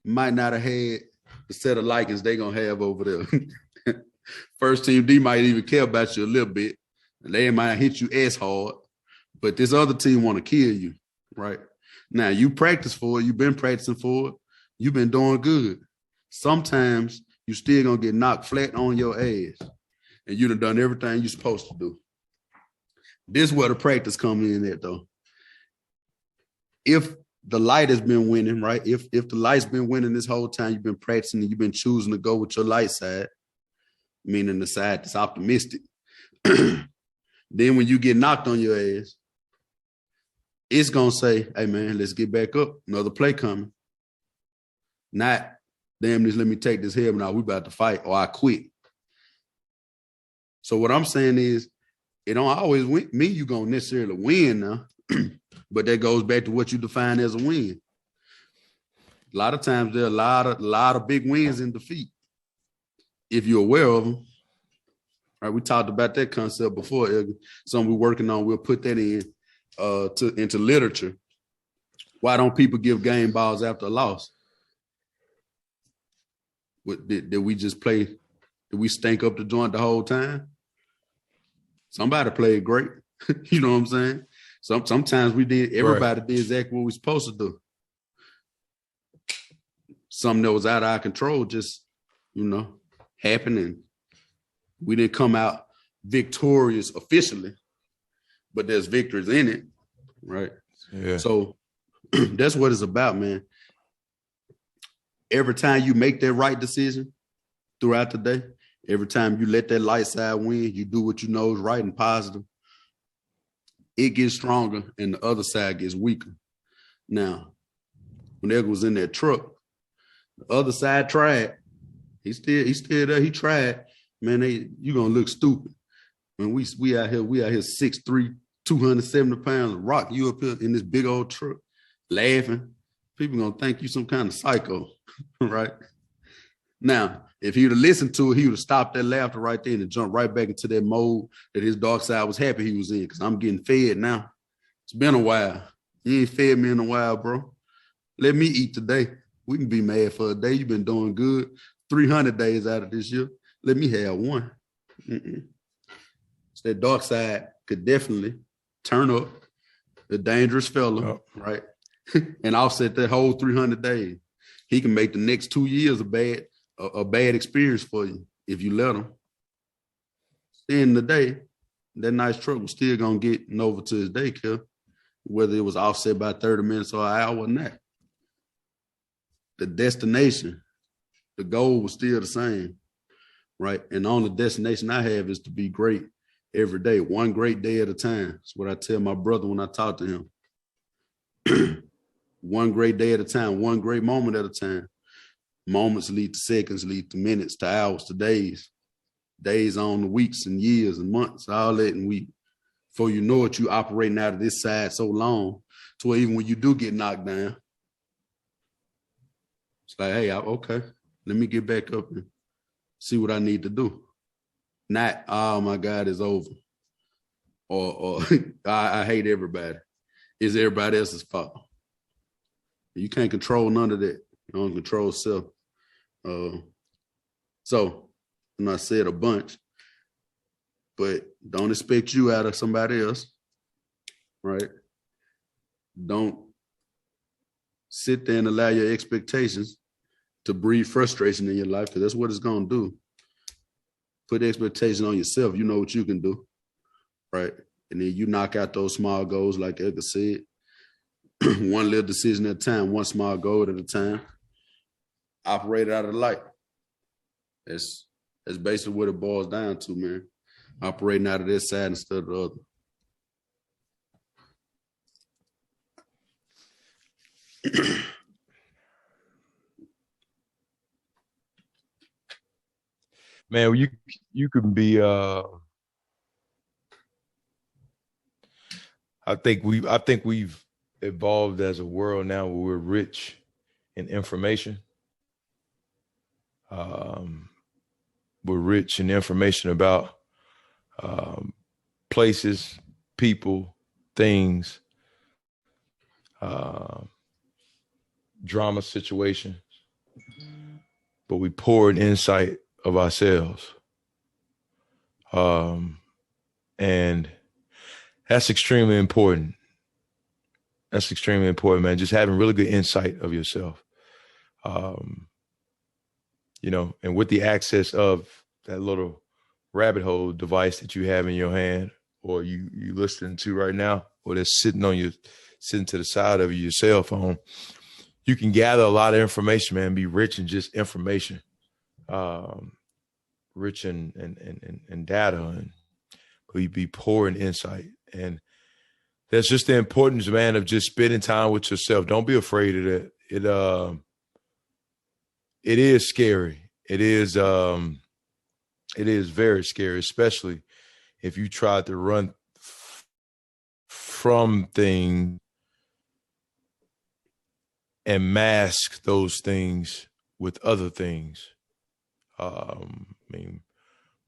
might not have had the set of likings they're going to have over there. First team D might even care about you a little bit. And they might hit you as hard, but this other team want to kill you, right? Now, you practice for it. You've been practicing for it. You've been doing good. Sometimes you still going to get knocked flat on your ass, and you done everything you're supposed to do. This is where the practice comes in at, though. If the light has been winning, right? If the light's been winning this whole time, you've been practicing and you've been choosing to go with your light side, meaning the side that's optimistic. Then when you get knocked on your ass, it's going to say, hey, man, let's get back up. Another play coming. Not, damn this, let me take this helmet out. We about to fight or I quit. So what I'm saying is, it don't always mean you're going to necessarily win now, but that goes back to what you define as a win. A lot of times there are a lot of big wins in defeat, if you're aware of them. All right, we talked about that concept before, Edgar. Something we're working on, we'll put that into literature. Why don't people give game balls after a loss? Did we just play? Did we stink up the joint the whole time? Somebody played great. You know what I'm saying? Sometimes everybody did exactly what we supposed to do. Something that was out of our control just, happened, and we didn't come out victorious officially, but there's victories in it, right? Yeah. So that's what it's about, man. Every time you make that right decision throughout the day, every time you let that light side win, you do what you know is right and positive, it gets stronger and the other side gets weaker. Now, when Edgar was in that truck, the other side tried. He's still there. He tried. Man, you're gonna look stupid. When we out here 6'3", 270 pounds, rock you up here in this big old truck, laughing. People gonna think you some kind of psycho, right? Now, if he would have listened to it, he would have stopped that laughter right there and jumped right back into that mode that his dark side was happy he was in, because I'm getting fed now. It's been a while. You ain't fed me in a while, bro. Let me eat today. We can be mad for a day. You've been doing good. 300 days out of this year. Let me have one. So that dark side could definitely turn up, the dangerous fella, right? And offset that whole 300 days. He can make the next 2 years a bad experience for you if you let him. In the day, that nice truck was still gonna get over to his daycare, whether it was offset by 30 minutes or an hour or not. The destination, the goal was still the same, right? And the only destination I have is to be great every day, one great day at a time. That's what I tell my brother when I talk to him. One great day at a time, one great moment at a time. Moments lead to seconds, lead to minutes, to hours, to days. Days on to weeks and years and months, all that. And before you know it, you operating out of this side so long to where even when you do get knocked down, it's like, hey, okay, let me get back up and see what I need to do. Not, oh my God, it's over. Or I hate everybody. It's everybody else's fault. You can't control none of that. You don't control self. So, and I said a bunch, but don't expect you out of somebody else, right? Don't sit there and allow your expectations to breed frustration in your life, because that's what it's going to do. Put expectation on yourself. You know what you can do, right? And then you knock out those small goals, like Edgar said. One little decision at a time, one small goal at a time. Operate out of the light. That's basically what it boils down to, man. Operating out of this side instead of the other.
Man, you can be. I think we've evolved as a world now where we're rich in information. We're rich in information about places, people, things, drama situations, but we pour an insight of ourselves. And that's extremely important. That's extremely important, man. Just having really good insight of yourself. And with the access of that little rabbit hole device that you have in your hand, or you listening to right now, or that's sitting to the side of your cell phone, you can gather a lot of information, man. Be rich in just information, rich in data, and be poor in insight. And that's just the importance, man, of just spending time with yourself. Don't be afraid of that. It is scary. It is very scary, especially if you try to run from things and mask those things with other things.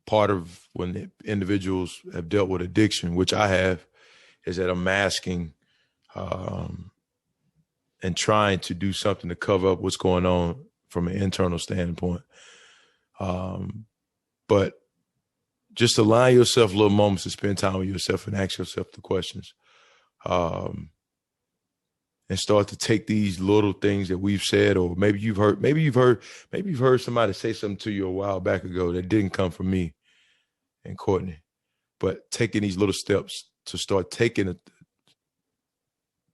Part of when individuals have dealt with addiction, which I have, is that I'm masking and trying to do something to cover up what's going on from an internal standpoint. But just allow yourself little moments to spend time with yourself and ask yourself the questions. And start to take these little things that we've said, or maybe you've heard somebody say something to you a while back ago that didn't come from me and Courtney, but taking these little steps to start putting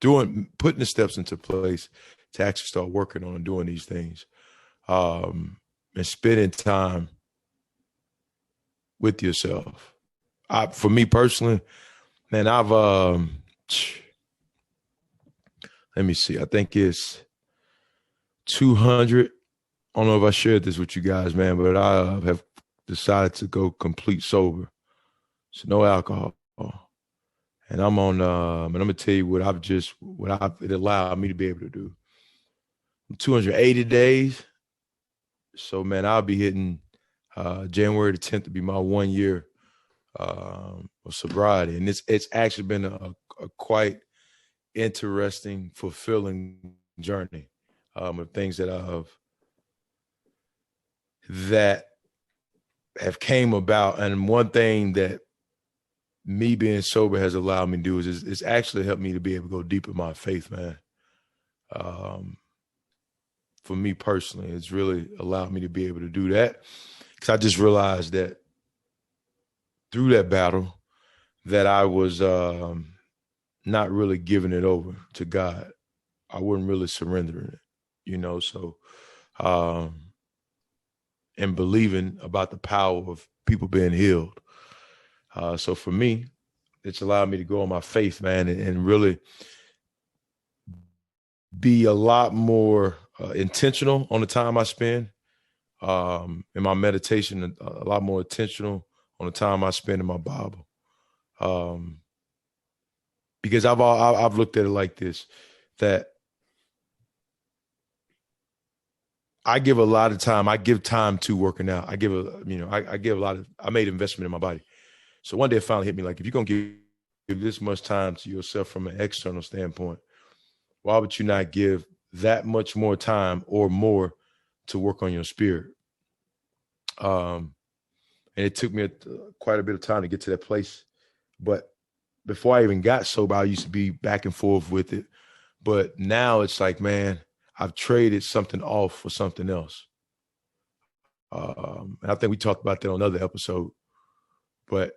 the steps into place to actually start working on doing these things, and spending time with yourself. For me personally, man, I've, let me see. I think it's 200. I don't know if I shared this with you guys, man, but I have decided to go complete sober. So no alcohol. And I'm on, and I'm going to tell you what it allowed me to be able to do. 280 days. So, man, I'll be hitting January the 10th to be my 1 year of sobriety. And it's actually been a quite interesting, fulfilling journey of things that have came about. And one thing that me being sober has allowed me to do is it's actually helped me to be able to go deep in my faith, man. For me personally, it's really allowed me to be able to do that, because I just realized that through that battle that I was not really giving it over to God. I wasn't really surrendering it, so and believing about the power of people being healed. So for me, it's allowed me to go on my faith, man, and really be a lot more intentional on the time I spend in my meditation, a lot more intentional on the time I spend in my Bible. Because I've looked at it like this, that I give a lot of time. I give time to working out. I give I made investment in my body. So one day it finally hit me, like, if you're going to give this much time to yourself from an external standpoint, why would you not give that much more time or more to work on your spirit? And it took me quite a bit of time to get to that place. But before I even got sober, I used to be back and forth with it. But now it's like, man, I've traded something off for something else. And I think we talked about that on another episode. But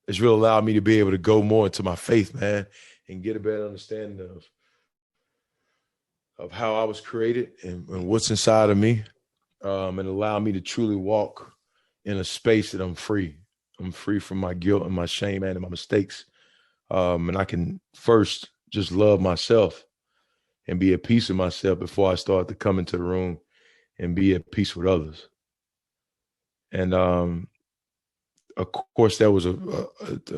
it's really allowed me to be able to go more into my faith, man, and get a better understanding of how I was created and what's inside of me, and allow me to truly walk in a space that I'm free. I'm free from my guilt and my shame, man, and my mistakes. And I can first just love myself and be at peace with myself before I start to come into the room and be at peace with others. And of course, that was a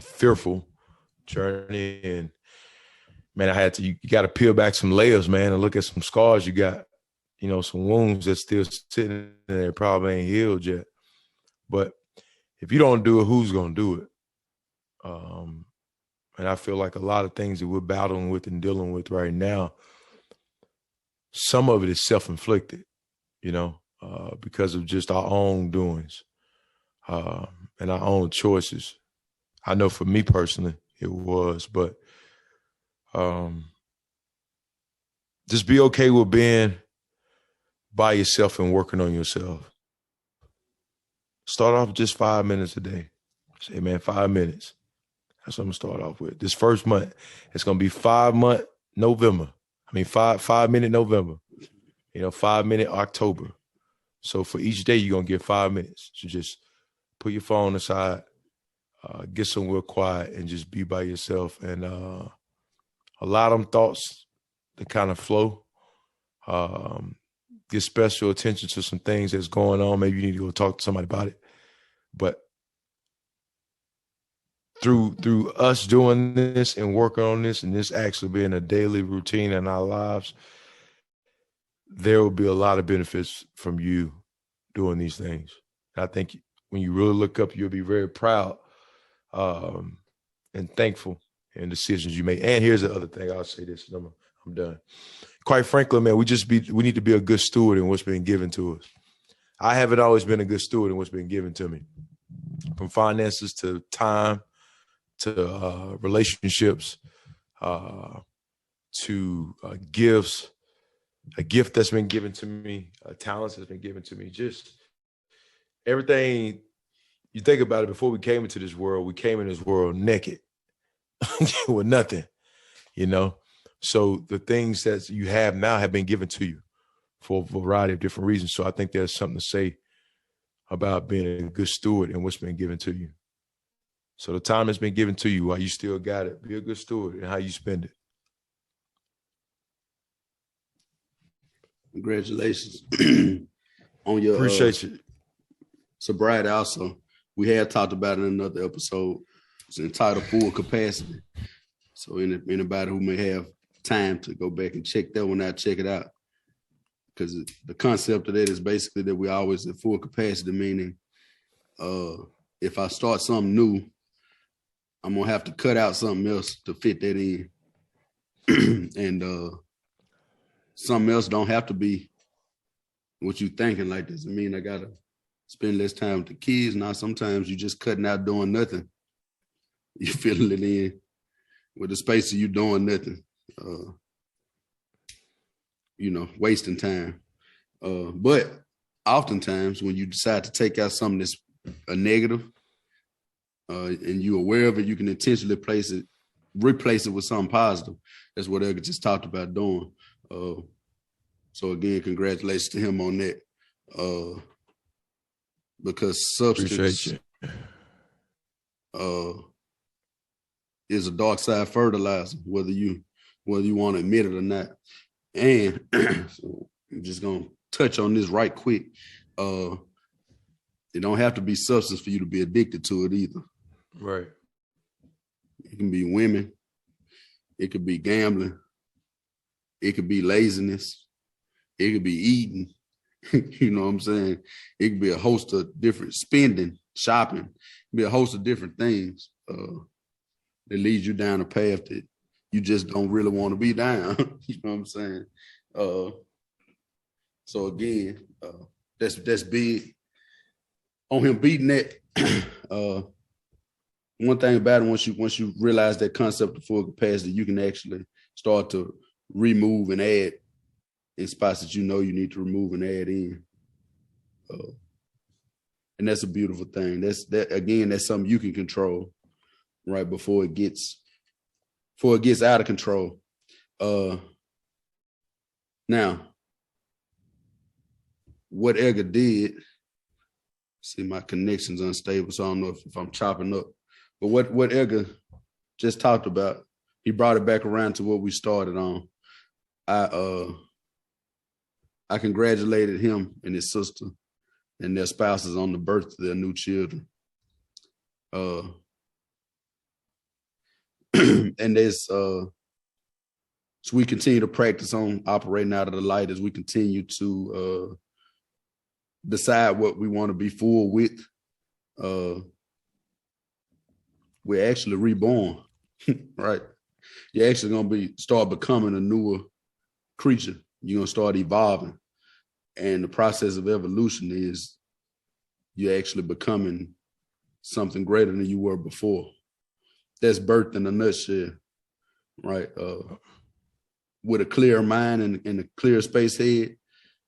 fearful journey. And man, you got to peel back some layers, man, and look at some scars you got, some wounds that's still sitting there, probably ain't healed yet. But if you don't do it, who's going to do it? And I feel like a lot of things that we're battling with and dealing with right now, some of it is self-inflicted, because of just our own doings and our own choices. I know for me personally, it was, but just be okay with being by yourself and working on yourself. Start off just 5 minutes a day. Say, man, 5 minutes. That's what I'm gonna start off with. This first month, it's gonna be 5-minute November. 5-minute November. 5-minute October. So for each day, you're gonna get 5 minutes. So just put your phone aside, get somewhere quiet, and just be by yourself. And allow them thoughts to kind of flow. Give special attention to some things that's going on. Maybe you need to go talk to somebody about it. But through us doing this and working on this, and this actually being a daily routine in our lives, there will be a lot of benefits from you doing these things. And I think when you really look up, you'll be very proud and thankful in decisions you make. And here's the other thing. I'll say this, and I'm done. Quite frankly, man, we need to be a good steward in what's been given to us. I haven't always been a good steward in what's been given to me, from finances to time to relationships to gifts, a gift that's been given to me, talents that's been given to me, just everything. You think about it, before we came into this world, we came in this world naked with nothing, So the things that you have now have been given to you for a variety of different reasons. So I think there's something to say about being a good steward and what's been given to you. So the time that's been given to you, while you still got it, be a good steward in how you spend it.
Congratulations on your
appreciate you.
Sobriety. Also, we had talked about it in another episode. It's entitled Full Capacity. So anybody who may have time to go back and check that one out, check it out. Because the concept of that is basically that we're always at full capacity, meaning if I start something new, I'm going to have to cut out something else to fit that in. And something else don't have to be what you thinking. Like, doesn't mean I got to spend less time with the kids. Now, sometimes you just cutting out doing nothing. You filling it in with the space of you doing nothing. Wasting time. But oftentimes when you decide to take out something that's a negative and you're aware of it, you can intentionally replace it with something positive. That's what Edgar just talked about doing. So again, congratulations to him on that. Because substance is a dark side fertilizer, whether you want to admit it or not. And so I'm just gonna touch on this right quick. It don't have to be substance for you to be addicted to it either.
Right.
It can be women. It could be gambling. It could be laziness. It could be eating. You know what I'm saying? It could be a host of different spending, shopping. It could be a host of different things that leads you down a path that you just don't really want to be down. You know what I'm saying? So again, that's big. On him beating that, one thing about it, once you realize that concept of full capacity, you can actually start to remove and add in spots that you need to remove and add in. And that's a beautiful thing. That's something you can control right before it gets out of control. Now, what Edgar did, see, my connection's unstable, so I don't know if I'm chopping up. But what Edgar just talked about, he brought it back around to what we started on. I congratulated him and his sister and their spouses on the birth of their new children. And there's so we continue to practice on operating out of the light as we continue to decide what we want to be full with. We're actually reborn, right? You're actually going to start becoming a newer creature. You're going to start evolving. And the process of evolution is you're actually becoming something greater than you were before. That's birth in a nutshell, right? With a clear mind and a clear space head.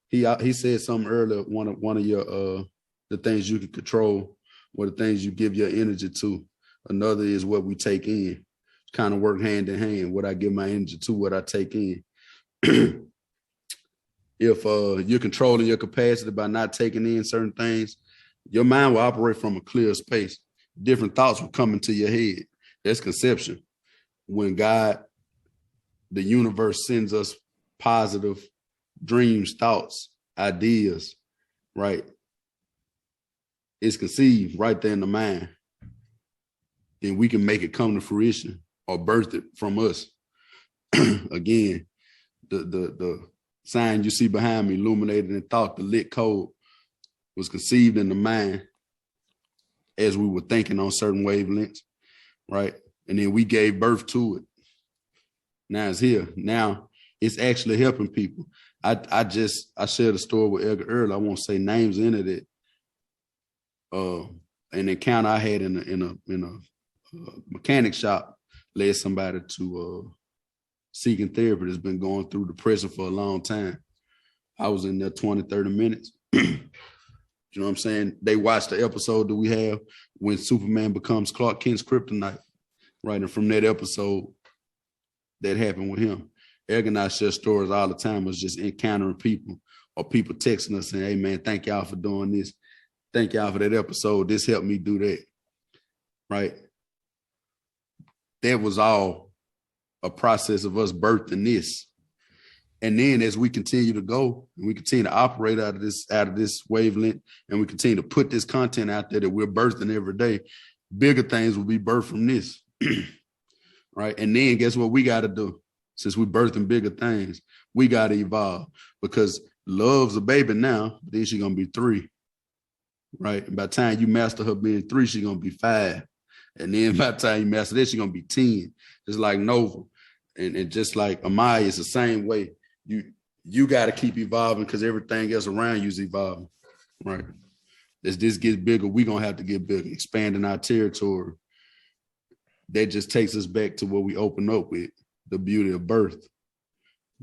He said something earlier. One of your the things you can control, or the things you give your energy to. Another is what we take in. Kind of work hand in hand. What I give my energy to, what I take in. If you're controlling your capacity by not taking in certain things, your mind will operate from a clear space. Different thoughts will come into your head. That's conception. When God, the universe, sends us positive dreams, thoughts, ideas, right? It's conceived right there in the mind. Then we can make it come to fruition or birth it from us. Again, the sign you see behind me, illuminated in thought, the L.I.T Code, was conceived in the mind as we were thinking on certain wavelengths, right? And then we gave birth to it. Now it's here. Now it's actually helping people. I shared a story with Edgar earlier. I won't say names in it. An encounter I had in a mechanic shop led somebody to seeking therapy that's been going through depression for a long time. I was in there 20, 30 minutes. You know what I'm saying? They watched the episode that we have when Superman becomes Clark Kent's kryptonite, right? And from that episode, that happened with him. Eric and I share stories all the time. Was just encountering people or people texting us saying, hey, man, thank y'all for doing this. Thank y'all for that episode. This helped me do that, right? That was all a process of us birthing this. And then as we continue to go and we continue to operate out of this wavelength, and we continue to put this content out there that we're birthing every day, bigger things will be birthed from this. Right. And then guess what we got to do? Since we're birthing bigger things, we got to evolve, because love's a baby now, but then she's going to be 3. Right. And by the time you master her being 3, she's going to be 5. And then by the time you master this, she's going to be 10. Just like Nova. And just like Amaya, it's the same way. You got to keep evolving, because everything else around you is evolving. Right. As this gets bigger, we're going to have to get bigger, expanding our territory. That just takes us back to what we open up with, the beauty of birth,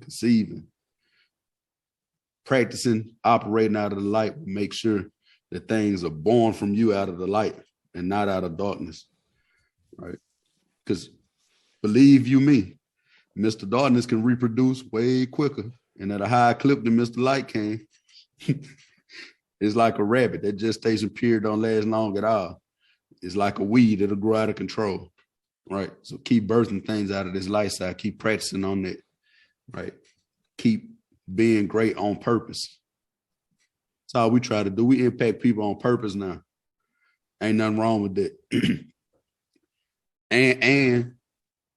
conceiving, practicing, operating out of the light. Make sure that things are born from you out of the light and not out of darkness, right? Because believe you me, Mr. Darkness can reproduce way quicker and at a higher clip than Mr. Light can. It's like a rabbit. That gestation period don't last long at all. It's like a weed. It'll grow out of control. Right. So keep birthing things out of this light side. Keep practicing on that. Right. Keep being great on purpose. That's all we try to do. We impact people on purpose now. Ain't nothing wrong with that. and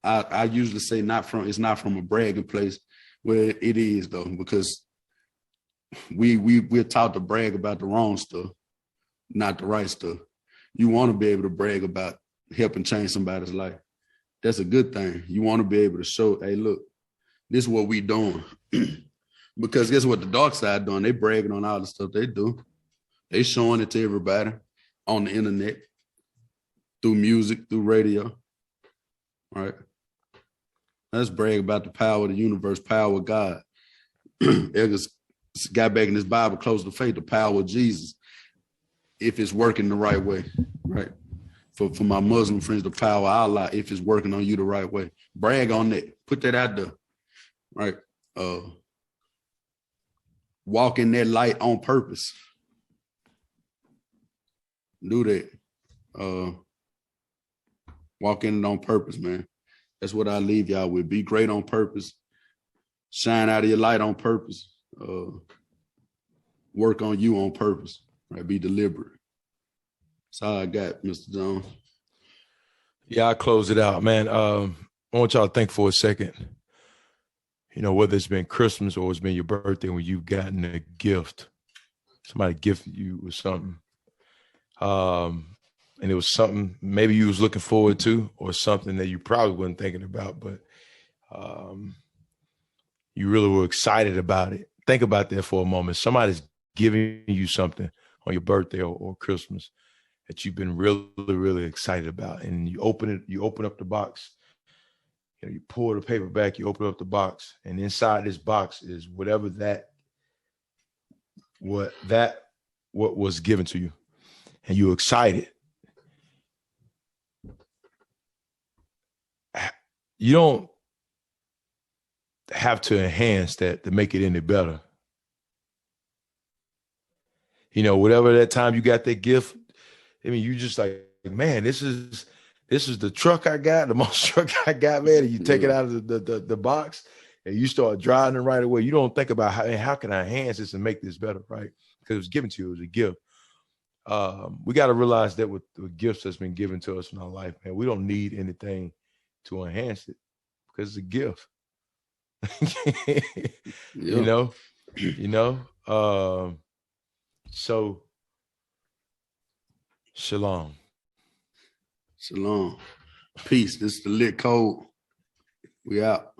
I usually say it's not from a bragging place. Well, it is though, because we're taught to brag about the wrong stuff, not the right stuff. You want to be able to brag about helping change somebody's life. That's a good thing. You want to be able to show, hey, look, this is what we doing. Because guess what the dark side doing? They bragging on all the stuff they do. They showing it to everybody on the internet, through music, through radio. All right. Let's brag about the power of the universe, power of God. Edgar's got back in his Bible, close to faith, the power of Jesus, if it's working the right way, right? For my Muslim friends, the power of Allah, if it's working on you the right way. Brag on that. Put that out there, right? Walk in that light on purpose. Do that. Walk in it on purpose, man. That's what I leave y'all with. Be great on purpose. Shine out of your light on purpose. Work on you on purpose. Right? Be deliberate. That's all I got, Mr. Jones.
Yeah, I'll close it out, man. I want y'all to think for a second. You know, whether it's been Christmas or it's been your birthday, when you've gotten a gift, somebody gifted you with something. And it was something maybe you was looking forward to, or something that you probably wasn't thinking about, but you really were excited about it. think about that for a moment. Somebody's giving you something on your birthday or Christmas that you've been really, really excited about. And you open up the box, you pull the paper back, you open up the box, and inside this box is whatever what was given to you. And you're excited. You don't have to enhance that to make it any better. Whatever that time you got that gift, I mean, you just like, man, this is the truck I got, the most truck I got, man. And you take it out of the box and you start driving it right away. You don't think about how can I enhance this and make this better, right? Because it was given to you, it was a gift. We got to realize that with the gifts that's been given to us in our life, man, we don't need anything to enhance it because it's a gift. So shalom.
Shalom. Peace. This is the L.I.T Code. We out.